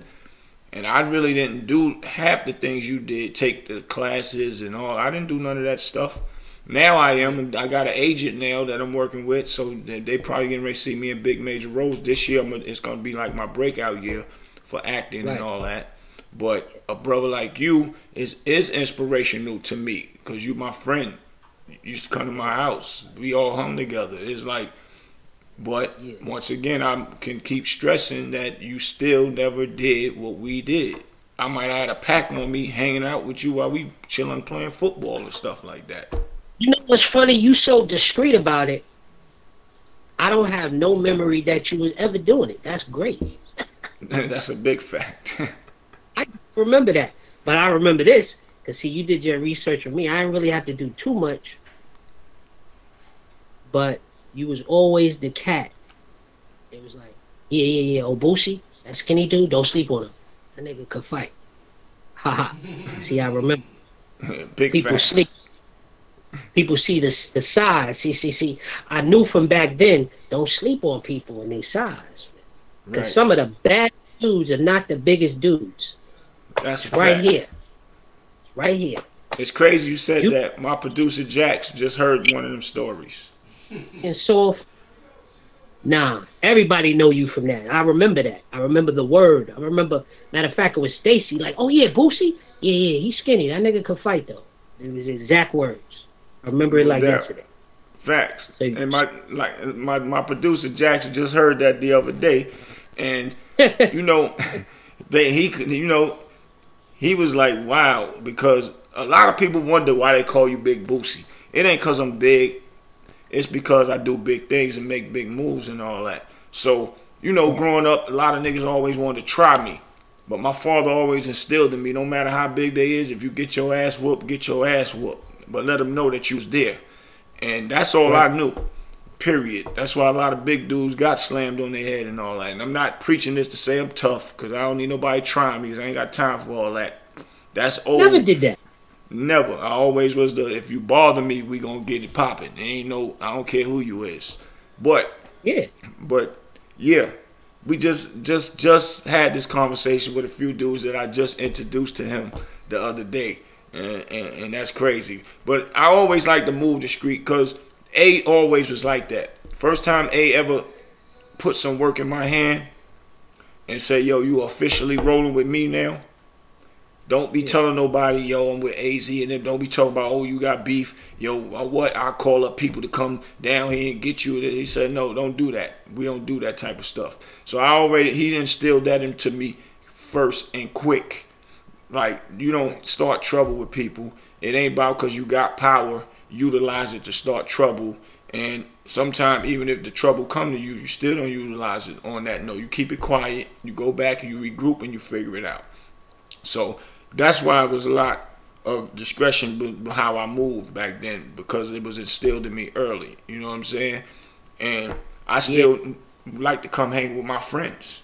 And I really didn't do half the things you did, take the classes and all. I didn't do none of that stuff. Now I am. I got an agent now that I'm working with, so they probably getting ready to see me in big major roles. This year, it's going to be like my breakout year for acting and all that. But a brother like you is inspirational to me because you my friend. You used to come to my house. We all hung together. It's like, but once again, I can keep stressing that you still never did what we did. I might have had a pack on me hanging out with you while we chilling playing football and stuff like that. You know what's funny? You so discreet about it. I don't have no memory that you was ever doing it. That's great. That's a big fact. I remember that. But I remember this. Because, see, you did your research on me. I didn't really have to do too much. But you was always the cat. It was like, yeah. Obusi, that skinny dude, don't sleep on him. That nigga could fight. Haha. See, I remember. Big people facts. sleep. People see the size. See. I knew from back then, don't sleep on people in their size. Because some of the bad dudes are not the biggest dudes. That's a right fact. here. Right here. It's crazy you said that. My producer Jax just heard one of them stories. And so, nah, everybody know you from that. I remember that. I remember the word. I remember, matter of fact, it was Stacy. Like, oh yeah, Boosie? Yeah, he's skinny. That nigga could fight though. It was exact words. I remember it like yesterday. Facts. So, and my producer Jackson just heard that the other day, and he was like, wow, because a lot of people wonder why they call you Big Boosie. It ain't because I'm big. It's because I do big things and make big moves and all that. So, growing up, a lot of niggas always wanted to try me. But my father always instilled in me, no matter how big they is, if you get your ass whooped, get your ass whooped. But let them know that you was there. And that's all I knew, period. That's why a lot of big dudes got slammed on their head and all that. And I'm not preaching this to say I'm tough, because I don't need nobody trying me, because I ain't got time for all that. That's old. Never did that. Never. I always was if you bother me, we gonna get it popping. I don't care who you is. But yeah, we just had this conversation with a few dudes that I just introduced to him the other day. And that's crazy. But I always like to move the street because A always was like that. First time A ever put some work in my hand and say, yo, you officially rolling with me now. Don't be telling nobody, yo, I'm with Azie, and then don't be talking about, oh, you got beef. Yo, what? I'll call up people to come down here and get you. He said, no, don't do that. We don't do that type of stuff. So he instilled that into me first and quick. Like, you don't start trouble with people It ain't about because you got power, utilize it to start trouble. And sometimes even if the trouble come to you, you still don't utilize it on that note. You keep it quiet, you go back and you regroup and you figure it out. So that's why it was a lot of discretion how I moved back then, because it was instilled in me early. You know what I'm saying? And I still like to come hang with my friends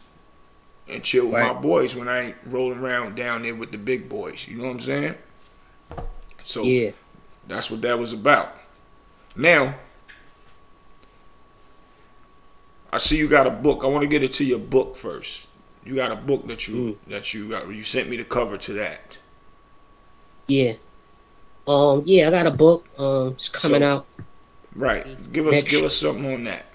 and chill with my boys when I ain't rolling around down there with the big boys. You know what I'm saying? So that's what that was about. Now, I see you got a book. I want to get into your book first. You got a book that you got. You sent me the cover to that. Yeah. I got a book. It's coming out. Right. Give us something on that.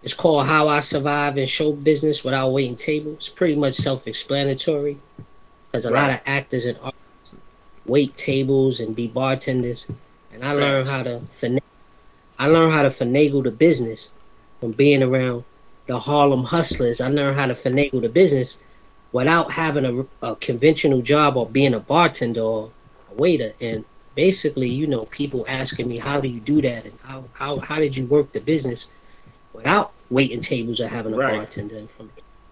It's called How I Survive in Show Business Without Waiting Tables. It's pretty much self-explanatory, because a lot of actors and artists wait tables and be bartenders, and I learned how to finagle the business from being around the Harlem hustlers. I learned how to finagle the business without having a conventional job or being a bartender or a waiter. And basically, you know, people asking me, how do you do that? And how did you work the business without waiting tables or having a bartender? And from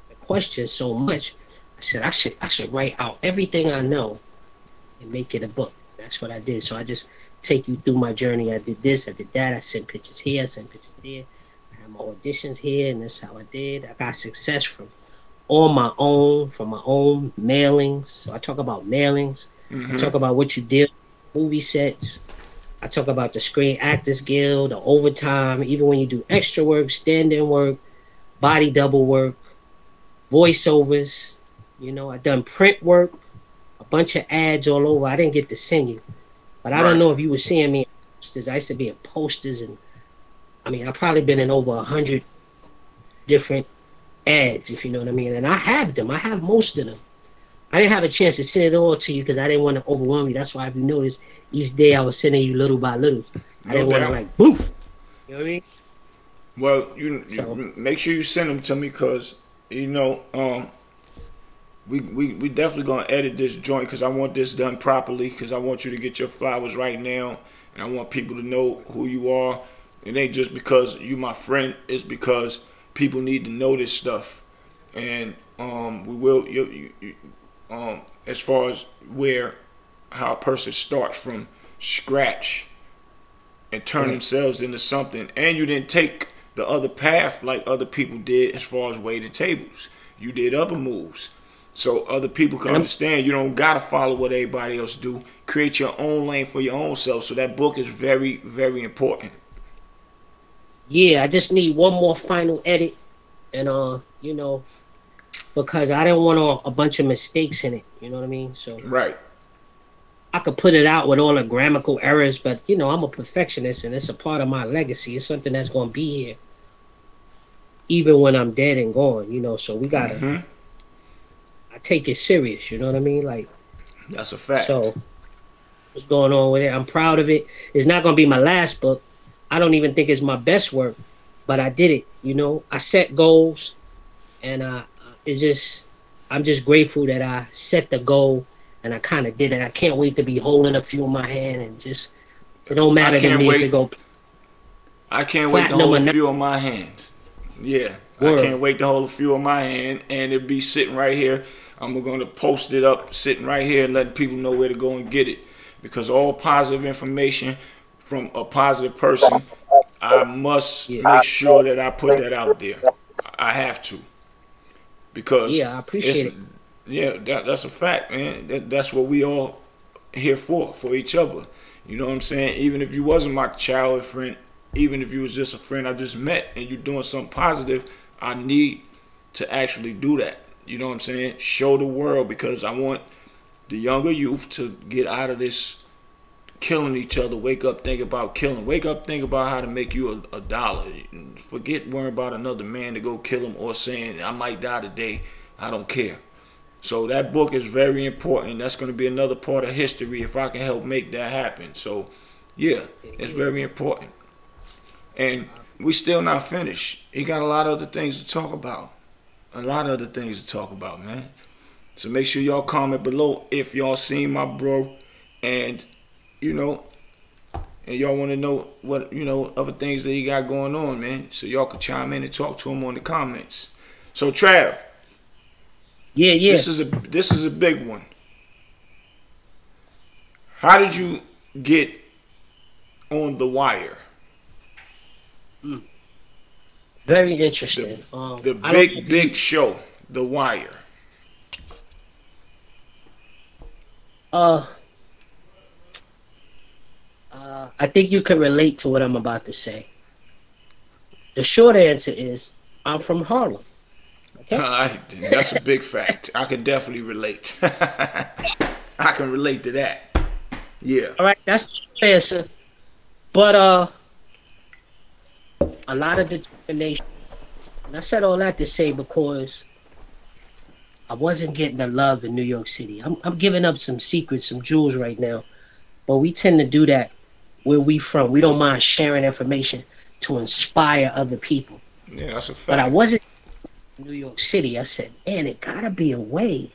the question so much, I said, I should write out everything I know and make it a book. That's what I did. So I just take you through my journey. I did this, I did that. I sent pictures here, I sent pictures there. I had my auditions here, and this is how I did. I got success from my own mailings. So I talk about mailings. I talk about what you did, movie sets. I talk about the Screen Actors Guild, the overtime, even when you do extra work, stand-in work, body double work, voiceovers. You know, I done print work, a bunch of ads all over. I didn't get to send you, but I don't know if you were seeing me in posters. I used to be in posters, and I mean, I've probably been in over 100 different ads, if you know what I mean. And I have them. I have most of them. I didn't have a chance to send it all to you because I didn't want to overwhelm you. That's why, if you notice, each day I was sending you little by little. I didn't want to like, boof. You know what I mean? Well, you make sure you send them to me, because, you know, we definitely going to edit this joint, because I want this done properly, because I want you to get your flowers right now, and I want people to know who you are. It ain't just because you my friend. It's because people need to know this stuff. And we will, as far as how a person starts from scratch and turn themselves into something. And you didn't take the other path like other people did as far as waiting tables. You did other moves. So other people can understand you don't got to follow what everybody else do. Create your own lane for your own self. So that book is very, very important. Yeah, I just need one more final edit. And, you know, because I didn't want a bunch of mistakes in it. You know what I mean? So I could put it out with all the grammatical errors, but, you know, I'm a perfectionist, and it's a part of my legacy. It's something that's going to be here even when I'm dead and gone, you know. So we got to, I take it serious, you know what I mean? Like, that's a fact. So what's going on with it? I'm proud of it. It's not going to be my last book. I don't even think it's my best work, but I did it, you know. I set goals, and I'm just grateful that I set the goal, and I kind of did it. I can't wait to be holding a few in my hand, and just, it don't matter to me if it go. I can't wait to hold a few in my hands. Yeah, I can't wait to hold a few in my hand, and it'll be sitting right here. I'm going to post it up, sitting right here, and letting people know where to go and get it. Because all positive information from a positive person, I must make sure that I put that out there. I have to. Because I appreciate it. Yeah, that's a fact, man. That's what we all here for each other. You know what I'm saying? Even if you wasn't my childhood friend, even if you was just a friend I just met, and you're doing something positive, I need to actually do that. You know what I'm saying? Show the world, because I want the younger youth to get out of this killing each other. Wake up, think about killing. Wake up, think about how to make you a dollar. Forget worrying about another man to go kill him, or saying, I might die today. I don't care. So that book is very important. That's going to be another part of history if I can help make that happen. So, yeah, it's very important. And we still not finished. He got a lot of other things to talk about. A lot of other things to talk about, man. So make sure y'all comment below if y'all seen my bro. and you know, and y'all want to know what other things that he got going on, man. So y'all can chime in and talk to him on the comments. So Trav, yeah, this is a big one. How did you get on The Wire? Very interesting. The big show, The Wire. I think you can relate to what I'm about to say. The short answer is I'm from Harlem. Okay? That's a big fact. I can definitely relate. I can relate to that. Yeah. All right, that's the short answer. But a lot of determination. And I said all that to say because I wasn't getting the love in New York City. I'm giving up some secrets, some jewels right now. But we tend to do that where we from. We don't mind sharing information to inspire other people. Yeah, that's a fact. But I wasn't in New York City. I said, man, it gotta be a way.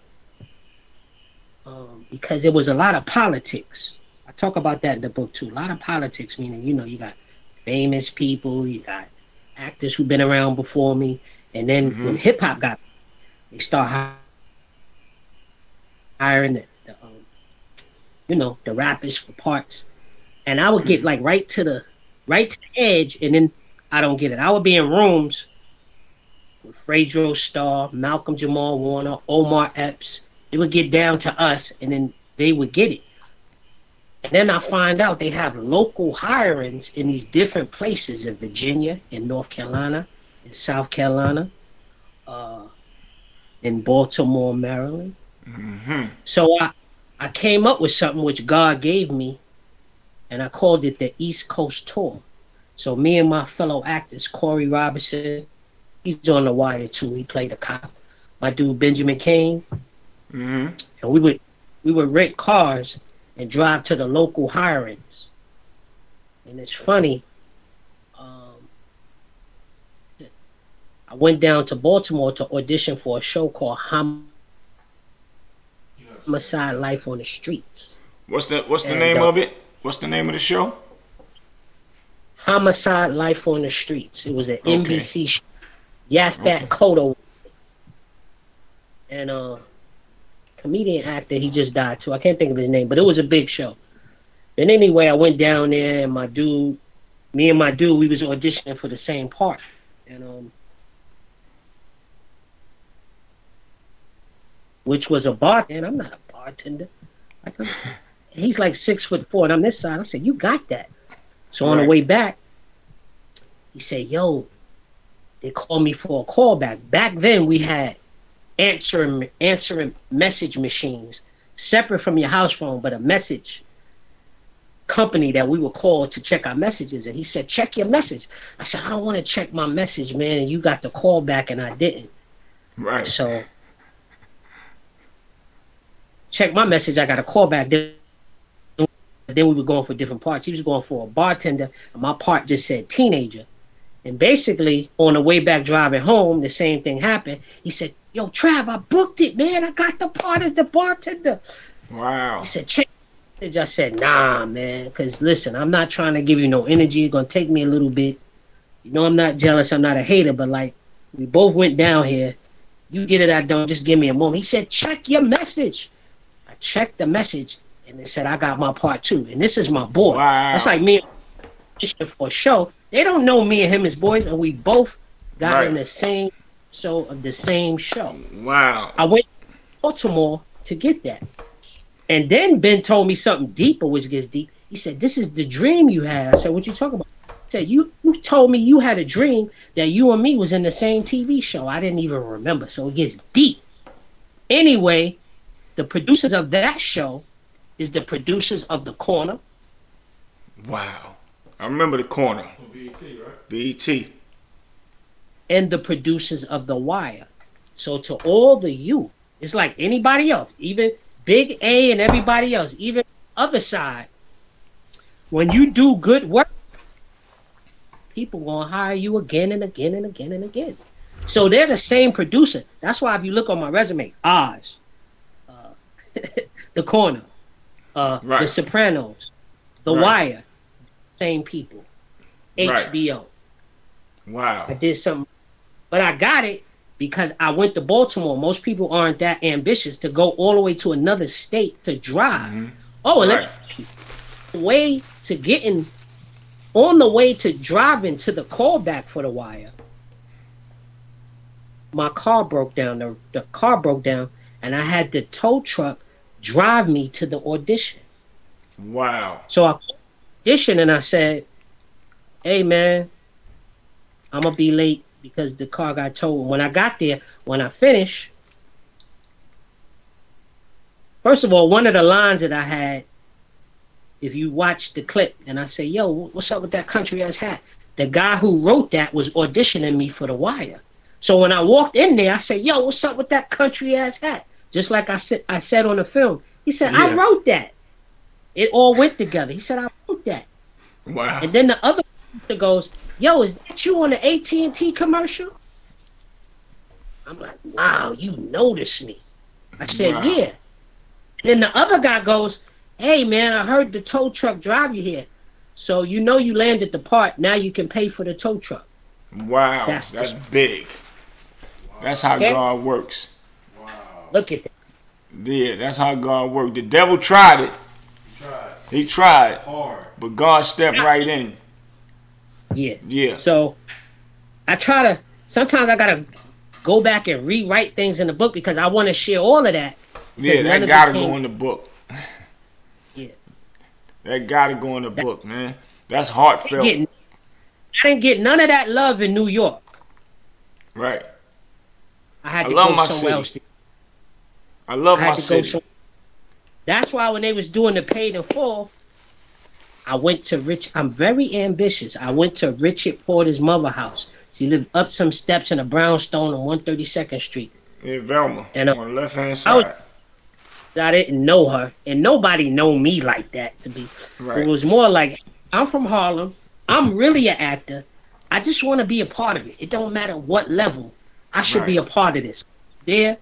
Because there was a lot of politics. I talk about that in the book too. A lot of politics, meaning, you got famous people, you got actors who've been around before me. And then when hip hop got, they start hiring the rappers for parts. And I would get like right to the edge, and then I don't get it. I would be in rooms with Fredro Starr, Malcolm Jamal Warner, Omar Epps. It would get down to us, and then they would get it. And then I find out they have local hirings in these different places in Virginia, in North Carolina, in South Carolina, in Baltimore, Maryland. So I came up with something which God gave me, and I called it the East Coast Tour. So me and my fellow actors, Corey Robinson, he's on The Wire too. He played a cop. My dude Benjamin Kane, and we would rent cars and drive to the local hirings. And it's funny. I went down to Baltimore to audition for a show called Homicide: Life on the Streets. What's the name of it? What's the name of the show? Homicide: Life on the Streets. It was an NBC show. Yafat Kodo. And comedian actor, he just died too. I can't think of his name, but it was a big show. And anyway, I went down there, and me and my dude, we was auditioning for the same part. And which was a bartender. I'm not a bartender. He's like 6'4", and I'm this side. I said, you got that. So on the way back, he said, yo, they called me for a callback. Back then, we had answering message machines, separate from your house phone, but a message company that we were called to check our messages. And he said, check your message. I said, I don't want to check my message, man. And you got the call back, and I didn't. Right. So check my message. I got a call back. Then we were going for different parts. He was going for a bartender, and my part just said teenager. And basically, on the way back driving home, the same thing happened. He said, yo, Trav, I booked it, man. I got the part as the bartender. Wow. He said, check. I said, nah, man, because listen, I'm not trying to give you no energy. It's going to take me a little bit. You know, I'm not jealous. I'm not a hater, but like, we both went down here. You get it, I don't. Just give me a moment. He said, check your message. I checked the message, and it said, I got my part too. And this is my boy. Wow. That's like me for a show. They don't know me and him as boys, and we both got in the same show of the same show. Wow. I went to Baltimore to get that. And then Ben told me something deeper, which gets deep. He said, this is the dream you had. I said, what you talking about? He said, you told me you had a dream that you and me was in the same TV show. I didn't even remember. So it gets deep. Anyway, the producers of that show is the producers of The Corner. Wow. I remember The Corner. BET, right? BET. And the producers of The Wire. So to all the youth, it's like anybody else, even Big A and everybody else, even other side, when you do good work, people gonna hire you again and again and again and again. So they're the same producer. That's why if you look on my resume, Oz, The Corner, The Sopranos, The Wire, same people. HBO. Wow. I did something, but I got it because I went to Baltimore. Most people aren't that ambitious to go all the way to another state to drive. Mm-hmm. Oh, and on the way to driving to the callback for The Wire, my car broke down. The car broke down, and I had the tow truck drive me to the audition. Wow. So I auditioned and I said, hey, man, I'm going to be late because the car got towed. When I got there, when I finished, first of all, one of the lines that I had, if you watch the clip, and I say, yo, what's up with that country ass hat? The guy who wrote that was auditioning me for The Wire. So when I walked in there, I said, yo, what's up with that country ass hat? Just like I said on the film. He said, I wrote that. It all went together. He said, I wrote that. Wow. And then the other goes, yo, is that you on the AT&T commercial? I'm like, wow, you noticed me. I said, yeah. And then the other guy goes, hey, man, I heard the tow truck drive you here. So you know you landed the part. Now you can pay for the tow truck. Wow, that's big. That's how God works. Wow. Look at that. Yeah, that's how God works. The devil tried it. He tried. Hard. But God stepped right in. Yeah. Yeah. So I try to, sometimes I got to go back and rewrite things in the book because I want to share all of that. Yeah, that got to go in the book. Yeah. That got to go in the book, man. That's heartfelt. I didn't get none of that love in New York. Right. I had to go somewhere else. I love my city. That's why when they was doing the Paid in Full, I went to I'm very ambitious. I went to Richard Porter's mother house. She lived up some steps in a brownstone on 132nd Street. Yeah, Velma. And on the left-hand side. I didn't know her, and nobody know me like that. It was more like, I'm from Harlem. I'm really an actor. I just want to be a part of it. It don't matter what level. I should be a part of this. There,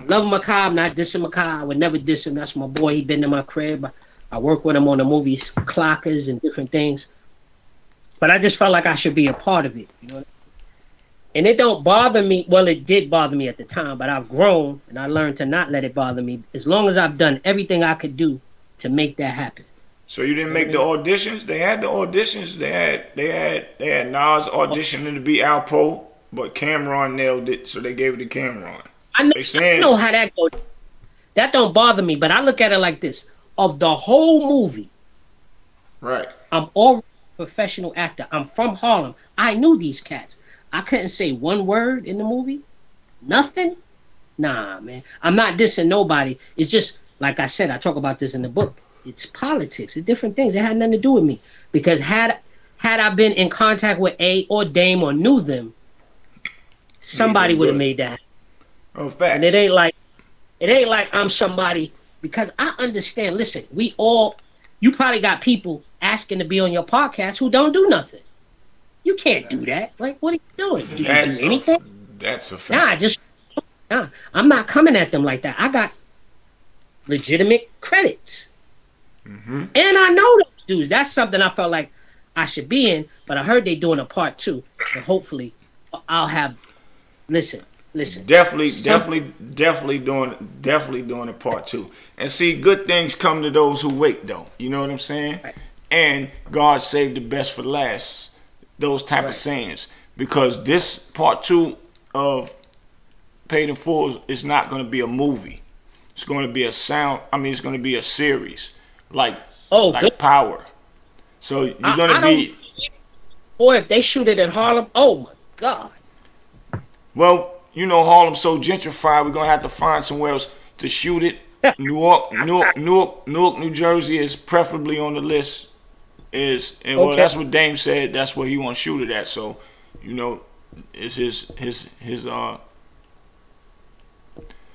love Macabre, not dissing Macabre. I would never diss him. That's my boy. He been to my crib. I work with him on the movies, Clockers and different things. But I just felt like I should be a part of it. You know? And it don't bother me. Well, it did bother me at the time, but I've grown and I learned to not let it bother me as long as I've done everything I could do to make that happen. So you didn't make the auditions? They had the auditions. They had Nas auditioning to be Alpo, but Cameron nailed it, so they gave it to Cameron. I know how that goes. That don't bother me, but I look at it like this. Of the whole movie, right? I'm already a professional actor. I'm from Harlem. I knew these cats. I couldn't say one word in the movie. Nothing. Nah, man. I'm not dissing nobody. It's just, like I said, I talk about this in the book. It's politics. It's different things. It had nothing to do with me. Because had I been in contact with A or Dame or knew them, somebody would have made that. Oh, facts. And it ain't like I'm somebody, because I understand. Listen, you probably got people asking to be on your podcast who don't do nothing. You can't do that. Like, what are you doing? Do you do anything? That's a fact. Nah, I'm not coming at them like that. I got legitimate credits. Mm-hmm. And I know those dudes. That's something I felt like I should be in, but I heard they doing a part 2. And hopefully I'll have, listen. Definitely doing a part 2. And see, good things come to those who wait, though. You know what I'm saying? Right. And God saved the best for last. Those type of sayings, because this part 2 of Paid in Full is not going to be a movie. It's going to be it's going to be a series, like Power. So you're going to be. Boy, if they shoot it in Harlem, oh my God. Well, you know Harlem's so gentrified. We're going to have to find somewhere else to shoot it. Newark, New Jersey is preferably on the list. Well, that's what Dame said. That's where he wants to shoot it at. So, you know, it's his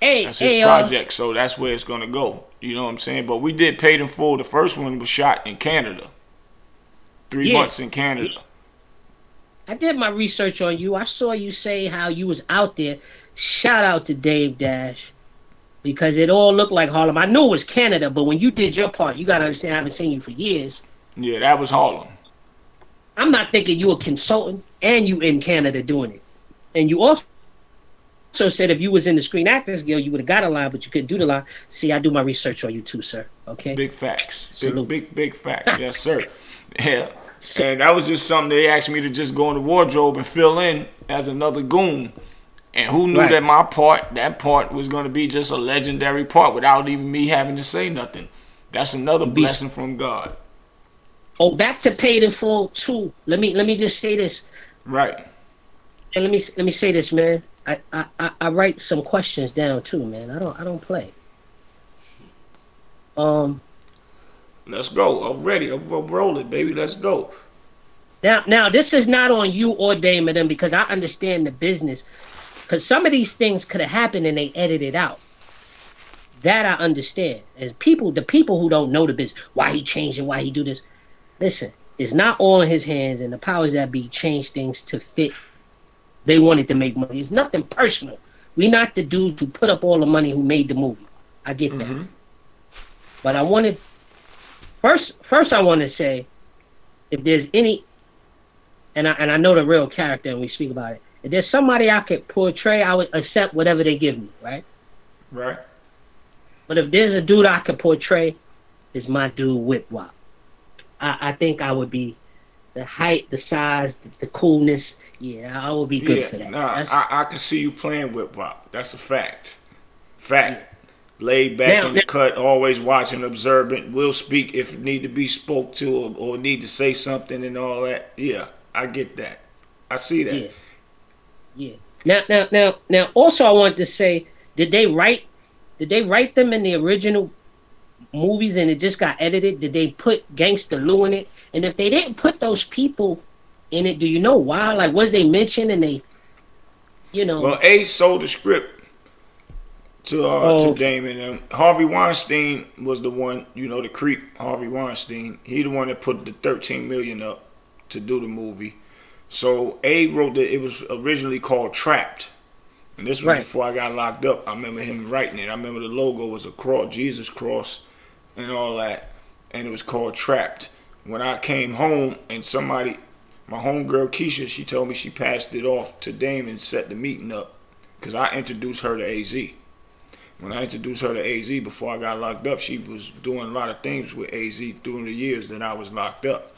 project. So that's where it's gonna go. You know what I'm saying? But we did Paid in Full. The first one was shot in Canada. 3 months in Canada. I did my research on you. I saw you say how you was out there. Shout out to Dave Dash. because it all looked like Harlem. I knew it was Canada, but when you did your part, you gotta understand I haven't seen you for years. Yeah, that was Harlem. I'm not thinking you a consultant and you in Canada doing it. And you also said if you was in the Screen Actors Guild, you would have got a line, but you couldn't do the line. See, I do my research on you too, sir. Okay? Big facts. Salute. Big facts. Yes, sir. Yeah. And that was just something they asked me to just go in the wardrobe and fill in as another goon. And who knew that that part was going to be just a legendary part without even me having to say nothing. That's another blessing from God. Oh, back to Paid in Full too. Let me just say this. Right. And let me say this, man. I write some questions down too, man. I don't play. Let's go. I'm ready. I'm rolling, baby. Let's go. Now this is not on you or Dame and them, because I understand the business. Because some of these things could have happened and they edited out. That I understand. As the people who don't know the business, why he changed it, why he do this. Listen, it's not all in his hands, and the powers that be change things to fit. They wanted to make money. It's nothing personal. We're not the dudes who put up all the money who made the movie. I get that. But I wanted first I want to say, if there's any, and I know the real character and we speak about it. If there's somebody I could portray, I would accept whatever they give me, right? Right. But if there's a dude I could portray, it's my dude Whip Wop. I think I would be the height, the size, the coolness. Yeah, I would be good for that. Nah, I can see you playing Whip Wop. That's a fact. Fact. Laid back in the cut, always watching, observant. Will speak if need to be spoke to or need to say something and all that. Yeah, I get that. I see that. Yeah. Now. Also, I want to say, did they write them in the original movies and it just got edited? Did they put Gangsta Lou in it? And if they didn't put those people in it, do you know why? Like, was they mentioned and they, Well, A sold the script to Damon. Harvey Weinstein was the one, the creep. Harvey Weinstein. He the one that put the $13 million up to do the movie. So A wrote that. It was originally called Trapped. And this was before I got locked up. I remember him writing it. I remember the logo was a cross, Jesus cross, and all that. And it was called Trapped. When I came home and my homegirl Keisha, she told me she passed it off to Dame and set the meeting up. Because I introduced her to AZ. When I introduced her to AZ before I got locked up, she was doing a lot of things with AZ during the years that I was locked up.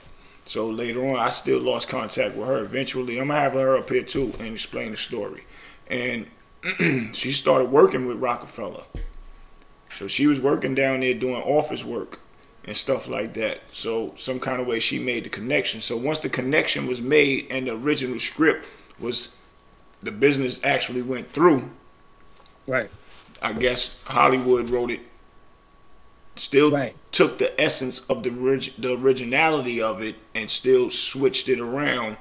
So later on, I still lost contact with her. Eventually, I'm going to have her up here too and explain the story. And she started working with Rockefeller. So she was working down there doing office work and stuff like that. So some kind of way she made the connection. So once the connection was made and the original script was, the business actually went through. Right. I guess Hollywood wrote it. Still took the essence of the originality of it and still switched it around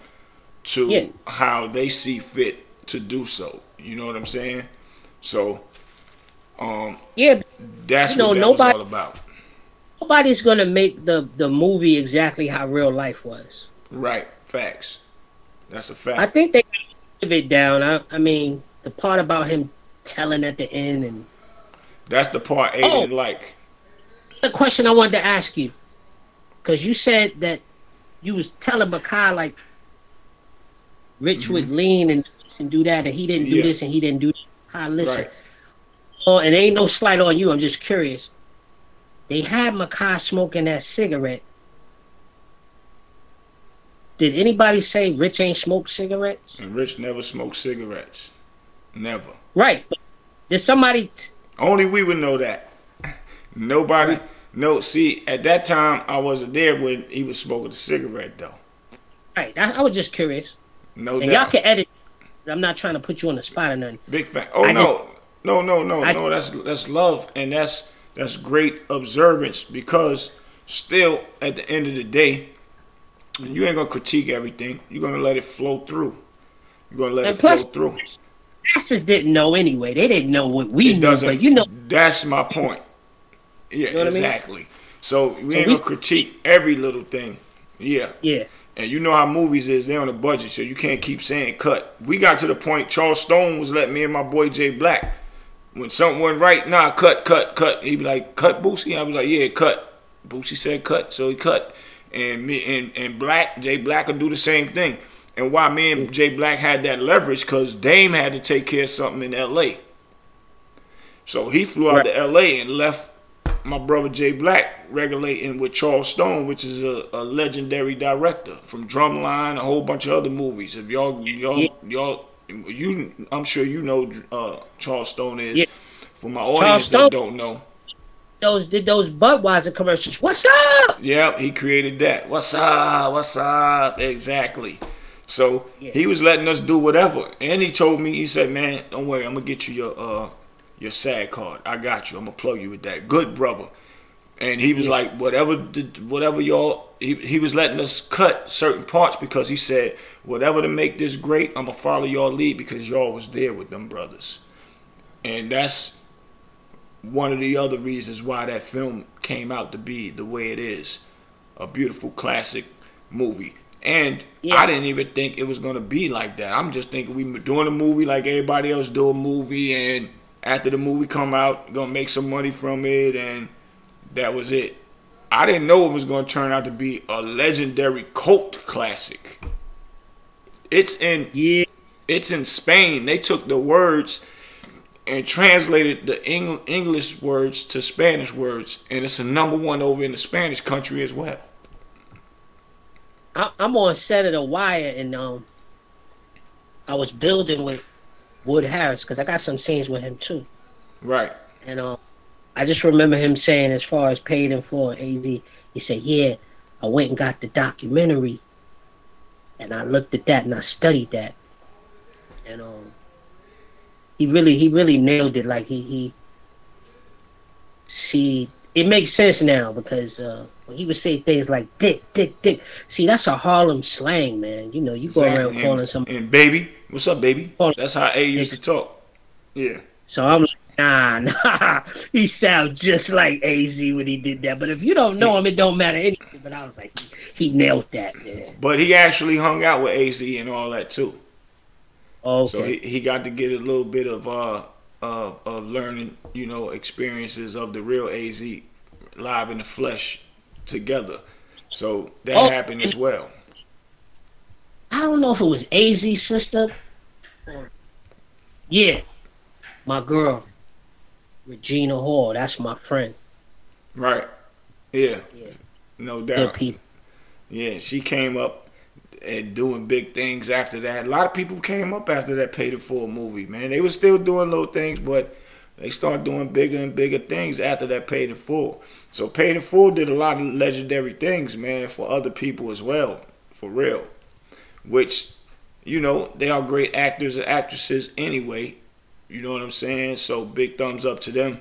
to how they see fit to do so. You know what I'm saying? So, that's what that was all about. Nobody's gonna make the movie exactly how real life was. Right. Facts. That's a fact. I think they give it down. I mean, the part about him telling at the end, and that's the part A didn't like. The question I wanted to ask you, because you said that you was telling Makai like Rich would lean and do that, and he didn't do this and he didn't do that. Listen, and ain't no slight on you. I'm just curious. They had Makai smoking that cigarette. Did anybody say Rich ain't smoked cigarettes? And Rich never smoked cigarettes. Never. Right. But did somebody? Only we would know that. Nobody. Right. No. See, at that time, I wasn't there when he was smoking a cigarette, though. Right. I was just curious. No and doubt. Y'all can edit. I'm not trying to put you on the spot or nothing. Big fan. Oh, no. That's love, and that's great observance, because still, at the end of the day, you ain't gonna critique everything. You're gonna let it flow through. You're gonna let it flow through. Masters didn't know anyway. They didn't know what we knew, but you know. That's my point. Yeah, you know exactly. I mean? So we ain't gonna critique every little thing. Yeah. Yeah. And you know how movies is, they're on a budget, so you can't keep saying cut. We got to the point, Charles Stone was letting me and my boy Jay Black when something wasn't right, nah, cut. He'd be like, cut Boosie? I was like, yeah, cut. Boosie said cut, so he cut. And me and Black, Jay Black would do the same thing. And why me and Jay Black had that leverage, because Dame had to take care of something in L.A. So he flew out to L.A. and left my brother Jay Black regulating with Charles Stone, which is a legendary director from Drumline, a whole bunch of other movies. If y'all, I'm sure you know Charles Stone is. Yeah. For my audience that don't know, did those Budweiser commercials. What's up? Yeah, he created that. What's up? What's up? Exactly. So he was letting us do whatever, and he told me, he said, "Man, don't worry, I'm gonna get you your SAG card. I got you. I'm gonna plug you with that. Good brother." And he was like, whatever y'all. He was letting us cut certain parts because he said, whatever to make this great, I'm gonna follow y'all lead because y'all was there with them brothers, and that's one of the other reasons why that film came out to be the way it is, a beautiful classic movie. And I didn't even think it was gonna be like that. I'm just thinking we were doing a movie like everybody else do a movie, and after the movie come out, gonna make some money from it, and that was it. I didn't know it was gonna turn out to be a legendary cult classic. It's in Spain. They took the words and translated the English words to Spanish words, and it's a #1 over in the Spanish country as well. I'm on set of The Wire, and I was building with Wood Harris because I got some scenes with him too. Right. And I just remember him saying, as far as Paid in Full, AZ, he said, "Yeah, I went and got the documentary, and I looked at that and I studied that, and he really nailed it. Like it makes sense now because when he would say things like dick. See, that's a Harlem slang, man. You know, you go around calling somebody. And baby, what's up, baby? That's how A used to talk. Yeah. So I'm like, nah. He sounds just like AZ when he did that. But if you don't know him, it don't matter anything. But I was like, he nailed that, man. But he actually hung out with AZ and all that too. Okay. So he got to get a little bit of learning, you know, experiences of the real AZ live in the flesh together. So that happened as well. I don't know if it was AZ's sister. Yeah, my girl, Regina Hall. That's my friend. Right. Yeah. No doubt. Good people. Yeah, she came up and doing big things after that. A lot of people came up after that Paid in Full movie, man. They were still doing little things, but they started doing bigger and bigger things after that Paid in Full. So Paid in Full did a lot of legendary things, man, for other people as well, for real. Which, you know, they are great actors and actresses anyway. You know what I'm saying? So big thumbs up to them.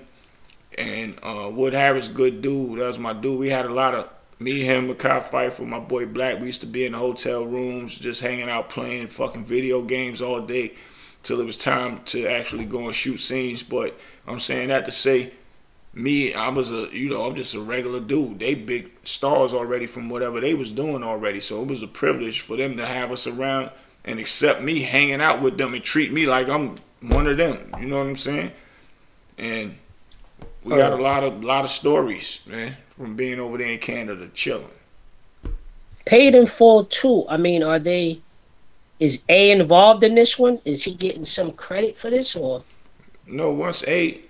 And Wood Harris, good dude. That was my dude. We had a lot of, me, him, Makai Pfeiffer, my boy Black. We used to be in the hotel rooms just hanging out playing fucking video games all day till it was time to actually go and shoot scenes. But I'm saying that to say, me, I'm just a regular dude. They big stars already from whatever they was doing already. So it was a privilege for them to have us around and accept me hanging out with them and treat me like I'm one of them. You know what I'm saying? And we got a lot of stories, man, from being over there in Canada chilling. Paid in Full too. I mean, is A involved in this one? Is he getting some credit for this, or? No, once he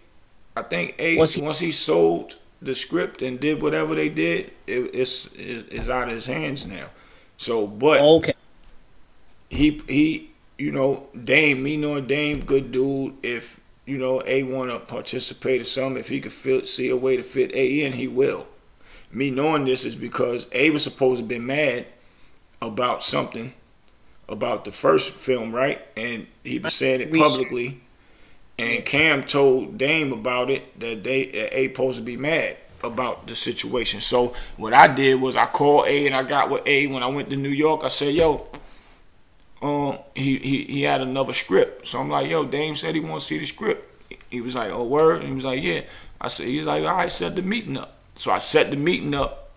sold the script and did whatever they did, it's out of his hands now. So, but he you know, Dame, me knowing Dame, good dude. If you know A want to participate in something, if he could see a way to fit A in, he will. Me knowing this is because A was supposed to be mad about something about the first film, right? And he was saying it publicly. And Cam told Dame about it, that A supposed to be mad about the situation. So what I did was I called A and I got with A when I went to New York. I said, yo, he had another script. So I'm like, yo, Dame said he want to see the script. He was like, oh, word? And he was like, yeah. I said, he was like, all right, set the meeting up. So I set the meeting up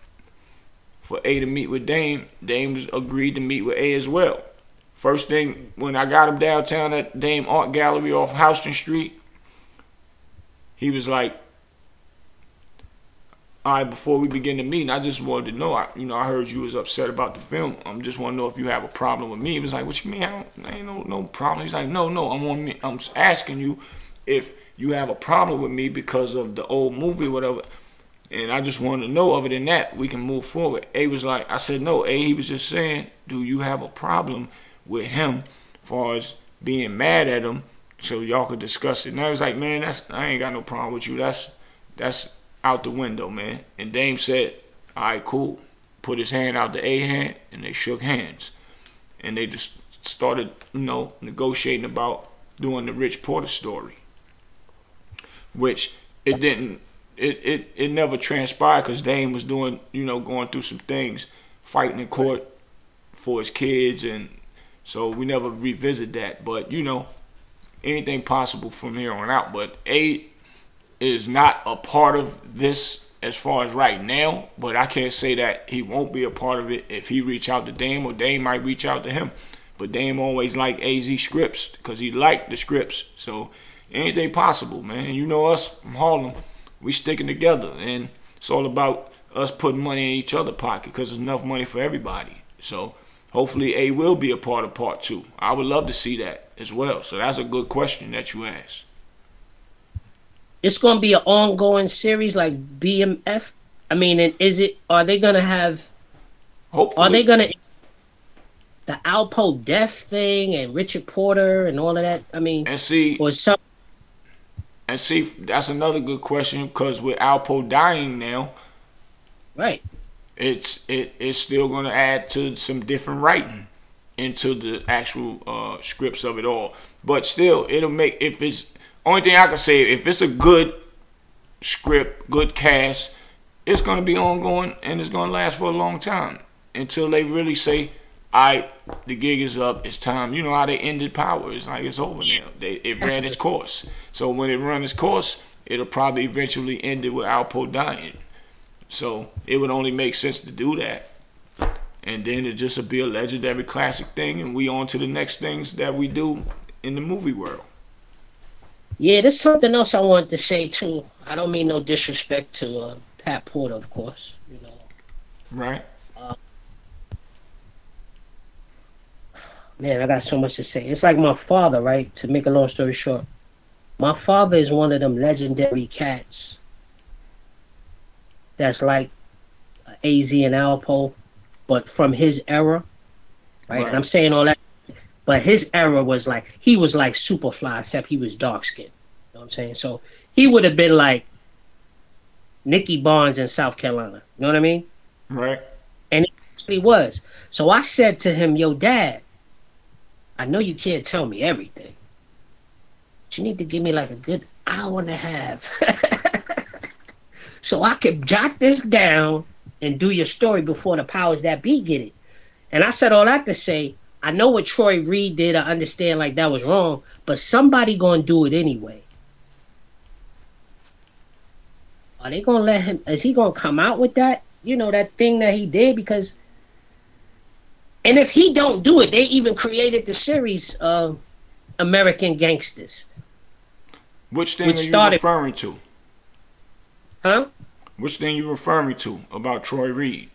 for A to meet with Dame. Dame agreed to meet with A as well. First thing, when I got him downtown at Dame Art Gallery off Houston Street, he was like, all right, before we begin the meeting, I just wanted to know, I heard you was upset about the film. I just want to know if you have a problem with me. He was like, what you mean? I ain't no problem. He's like, no, I'm asking you if you have a problem with me because of the old movie or whatever. And I just wanted to know, other than that, we can move forward. A was like, I said, no, A, he was just saying, do you have a problem with him as far as being mad at him so y'all could discuss it? And I was like, man, I ain't got no problem with you. That's out the window, man. And Dame said, all right, cool. Put his hand out the A hand, and they shook hands. And they just started, negotiating about doing the Rich Porter story, which it didn't. It never transpired because Dame was doing, going through some things, fighting in court for his kids, and so we never revisit that. But anything possible from here on out. But A is not a part of this as far as right now, but I can't say that he won't be a part of it if he reach out to Dame, or Dame might reach out to him. But Dame always liked AZ scripts because he liked the scripts. So anything possible, man. You know us from Harlem, we sticking together, and it's all about us putting money in each other's pocket because there's enough money for everybody. So hopefully A will be a part of part 2. I would love to see that as well. So that's a good question that you asked. It's going to be an ongoing series like BMF. I mean, are they going to have, hopefully, are they going to, the Alpo death thing and Richard Porter and all of that? I mean, or something. And see, that's another good question because with Alpo dying now, right? It's still going to add to some different writing into the actual scripts of it all. But still, it'll make, if it's, only thing I can say, if it's a good script, good cast, it's going to be ongoing and it's going to last for a long time until they really say, all right, the gig is up, it's time. You know how they ended Power. It's like it's over now. It ran its course. So when it run its course, it'll probably eventually end it with Alpo dying. So it would only make sense to do that. And then it just would be a legendary classic thing, and we on to the next things that we do in the movie world. Yeah, there's something else I wanted to say too. I don't mean no disrespect to Pat Porter, of course. Right. Man, I got so much to say. It's like my father, right? To make a long story short, my father is one of them legendary cats that's like AZ and Alpo, but from his era, right? And I'm saying all that, but his era was like, he was like Superfly, except he was dark skinned. You know what I'm saying? So he would have been like Nicky Barnes in South Carolina. You know what I mean? Right. And he was. So I said to him, yo, Dad, I know you can't tell me everything, but you need to give me like a good hour and a half so I can jot this down and do your story before the powers that be get it. And I said all that to say, I know what Troy Reed did. I understand like that was wrong, but somebody gonna do it anyway. Are they gonna let him? Is he gonna come out with that? That thing that he did? Because, and if he don't do it, they even created the series American Gangsters. Which thing are you referring to? Huh? Which thing you referring to about Troy Reed?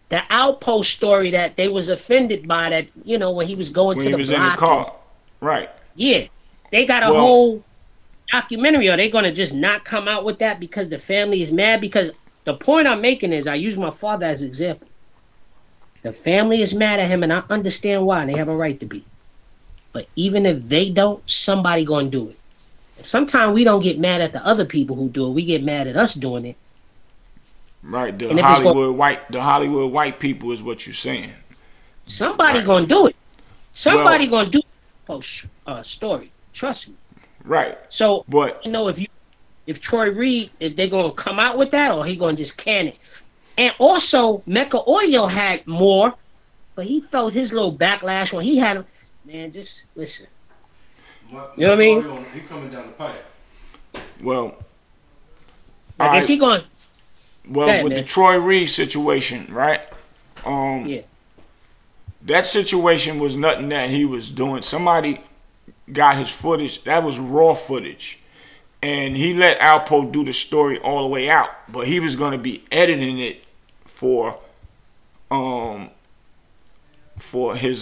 The Alpo story that they was offended by, that, when he was going to the block. When he was in the car. Right. Yeah. They got a whole documentary. Are they going to just not come out with that because the family is mad? Because the point I'm making is, I use my father as an example. The family is mad at him, and I understand why, and they have a right to be. But even if they don't, somebody going to do it. And sometimes we don't get mad at the other people who do it. We get mad at us doing it. Right, the Hollywood white people is what you're saying. Somebody gonna do it. Somebody gonna do story. Trust me. Right. So, but if Troy Reed, if they're gonna come out with that, or he gonna just can it. And also, Mecca Oyo had more, but he felt his little backlash when he had. Man, just listen. You know what I mean? He coming down the pipe. Well, like, is he going? Well, with the Troy Reed situation, right? Yeah. That situation was nothing that he was doing. Somebody got his footage. That was raw footage. and he let Alpo do the story all the way out, but he was going to be editing it for his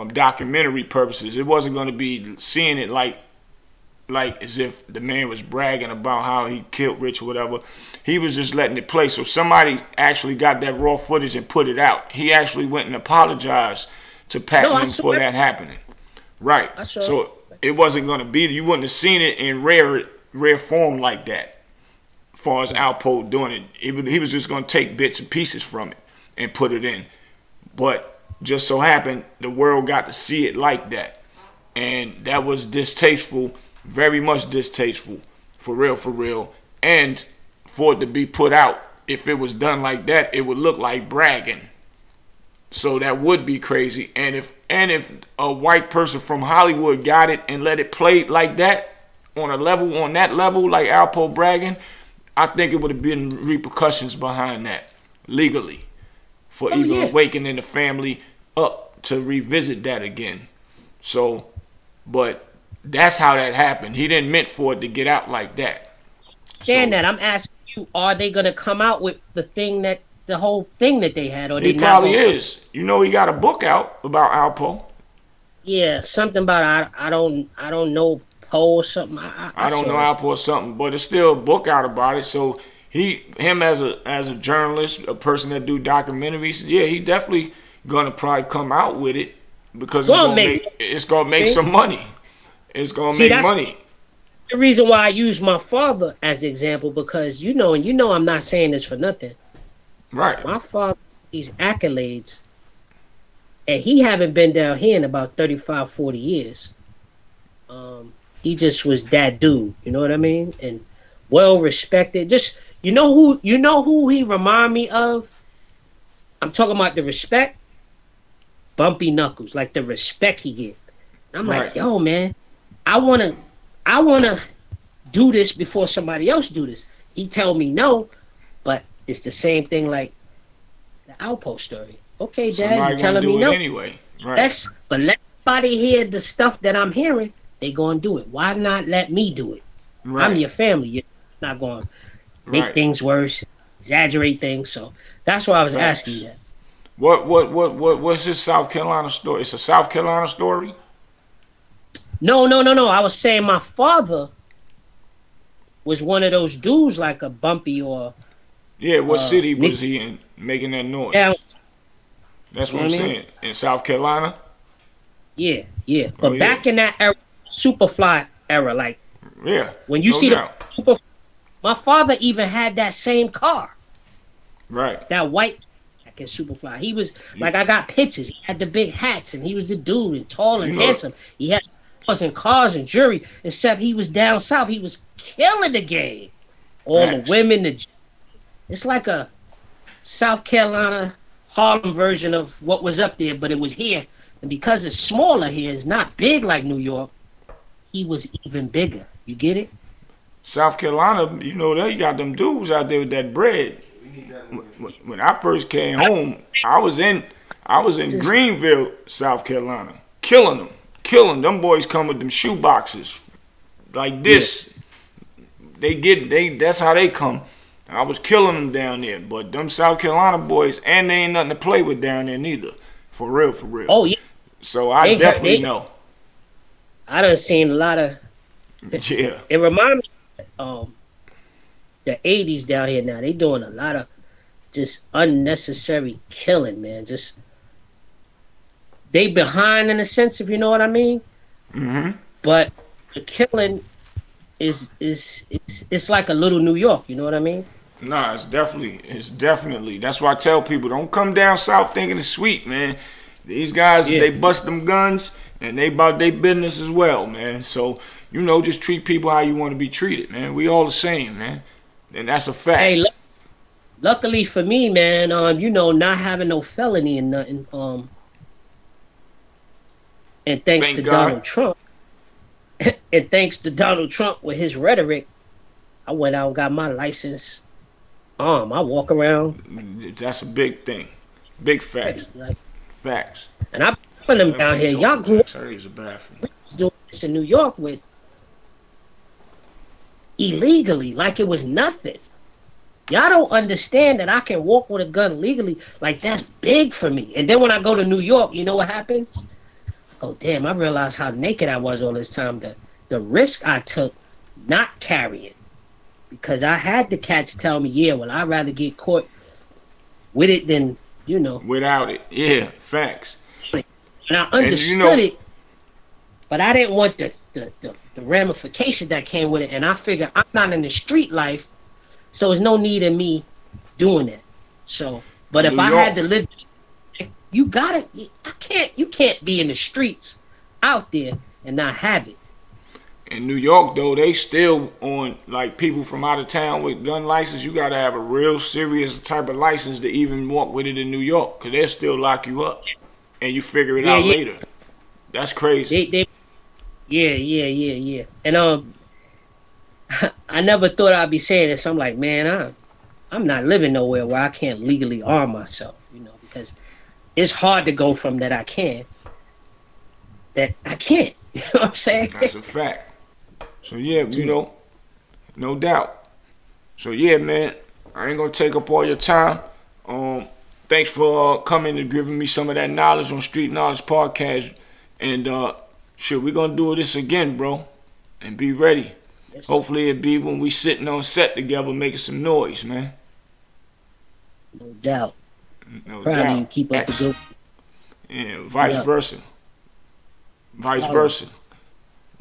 documentary purposes. It wasn't going to be seeing it like as if the man was bragging about how he killed Rich or whatever. He was just letting it play. So somebody actually got that raw footage and put it out. He actually went and apologized to Patton for that happening. Right. So it wasn't going to be, you wouldn't have seen it in rare form like that. As far as Alpo doing it, he was just going to take bits and pieces from it and put it in. But just so happened the world got to see it like that, and that was distasteful, very much distasteful, for real. And for it to be put out, if it was done like that, it would look like bragging. So that would be crazy. And if a white person from Hollywood got it and let it play like that on that level, like Alpo bragging, I think it would have been repercussions behind that legally for awakening the family up to revisit that again. So, but that's how that happened. He didn't meant for it to get out like that. That I'm asking you, are they gonna come out with the whole thing that they had, or he probably is? You know, he got a book out about Alpo. Yeah, something about I don't know Poe or something. I don't know Alpo or something, but it's still a book out about it. So him as a journalist, a person that do documentaries, yeah, he definitely gonna probably come out with it because it's gonna make some money. It's gonna make money. The reason why I use my father as an example, because you know I'm not saying this for nothing. Right. My father, these accolades, and he haven't been down here in about 35, 40 years. He just was that dude, you know what I mean? And well respected. Just you know who he remind me of? I'm talking about the respect. Bumpy Knuckles, like the respect he get. I'm like, yo, man, I wanna do this before somebody else do this. He tell me no, but it's the same thing like the Alpo story. Okay, Dad, you telling me no anyway. Right. But let somebody hear the stuff that I'm hearing. They gonna do it. Why not let me do it? Right. I'm your family. You're not gonna make things worse, exaggerate things. So that's why I was asking you that. What's his South Carolina story? It's a South Carolina story? No. I was saying my father was one of those dudes like a Bumpy or... Yeah, what city was he in making that noise? That's what I'm saying. In South Carolina? Yeah. But back in that era, Superfly era, like... Yeah, when you see the Superfly... My father even had that same car. Right. That white... in Superfly. He was like, I got pictures. He had the big hats, and he was the dude, and tall and handsome. He had cars and jewelry. Except he was down south. He was killing the game. All the women, it's like a South Carolina Harlem version of what was up there, but it was here. And because it's smaller here, it's not big like New York. He was even bigger. You get it? South Carolina, you know, they got them dudes out there with that bread. When I first came home, I was in Greenville, South Carolina, killing them. Them boys come with them shoe boxes like this. That's how they come. I was killing them down there, but them South Carolina boys, and they ain't nothing to play with down there neither. For real. Oh yeah. So I definitely know. I done seen a lot of. Yeah. It reminds me of the 80s down here now. They doing a lot of just unnecessary killing, man. Just they behind in a sense, if you know what I mean. Mm-hmm. But the killing is it's like a little New York. You know what I mean? Nah, it's definitely. That's why I tell people, don't come down south thinking it's sweet, man. These guys, they bust them guns and they about their business as well, man. So, you know, just treat people how you want to be treated, man. We all the same, man. And that's a fact. Hey, luckily for me, man, you know, not having no felony and nothing, and thanks to Donald Trump, and thanks to Donald Trump with his rhetoric, I went out and got my license. I walk around. That's a big thing. Big facts. Facts. And I'm putting them down here. Y'all grew up doing this in New York with illegally like it was nothing. Y'all don't understand that I can walk with a gun legally. Like, that's big for me. And then when I go to New York, you know what happens? Oh, damn, I realized how naked I was all this time. The risk I took not carrying. Because I had the cats tell me, yeah, well, I'd rather get caught with it than, you know. Without it. Yeah, facts. And I understood it, but I didn't want the ramifications that came with it. And I figured I'm not in the street life, so there's no need in me doing it. So, but if I had to live, you can't be in the streets out there and not have it. In New York, though, they still on, like, people from out of town with gun license. You got to have a real serious type of license to even walk with it in New York, because they'll still lock you up, and you figure it out later. That's crazy. Yeah. And I never thought I'd be saying this. I'm like, man, I'm not living nowhere where I can't legally arm myself, you know, because it's hard to go from that I can, that I can't. You know what I'm saying? That's a fact. So, yeah, you know, no doubt. So, yeah, man, I ain't going to take up all your time. Thanks for coming and giving me some of that knowledge on Street Knowledge Podcast. And, shit, we're going to do this again, bro. And be ready. Hopefully it'll be when we sitting on set together making some noise, man. No doubt. No Proud doubt. of you. Keep up the good. Yeah, vice versa. Vice versa.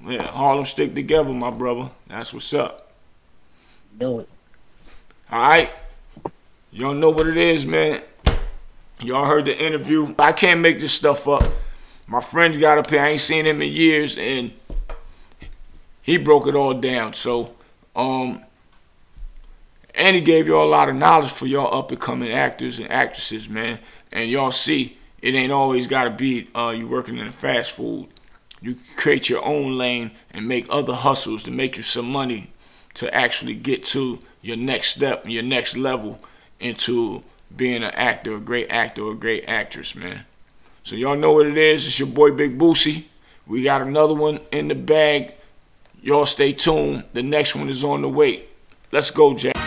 Yeah, Harlem stick together, my brother. That's what's up. Do it. All right. Y'all know what it is, man. Y'all heard the interview. I can't make this stuff up. My friend got up here. I ain't seen him in years, and he broke it all down. So, and he gave y'all a lot of knowledge for y'all up-and-coming actors and actresses, man. And y'all see, it ain't always got to be you working in the fast food. You create your own lane and make other hustles to make you some money to actually get to your next step, your next level into being an actor, a great actor, or a great actress, man. So y'all know what it is. It's your boy Big Boosie. We got another one in the bag. Y'all stay tuned. The next one is on the way. Let's go, Jack.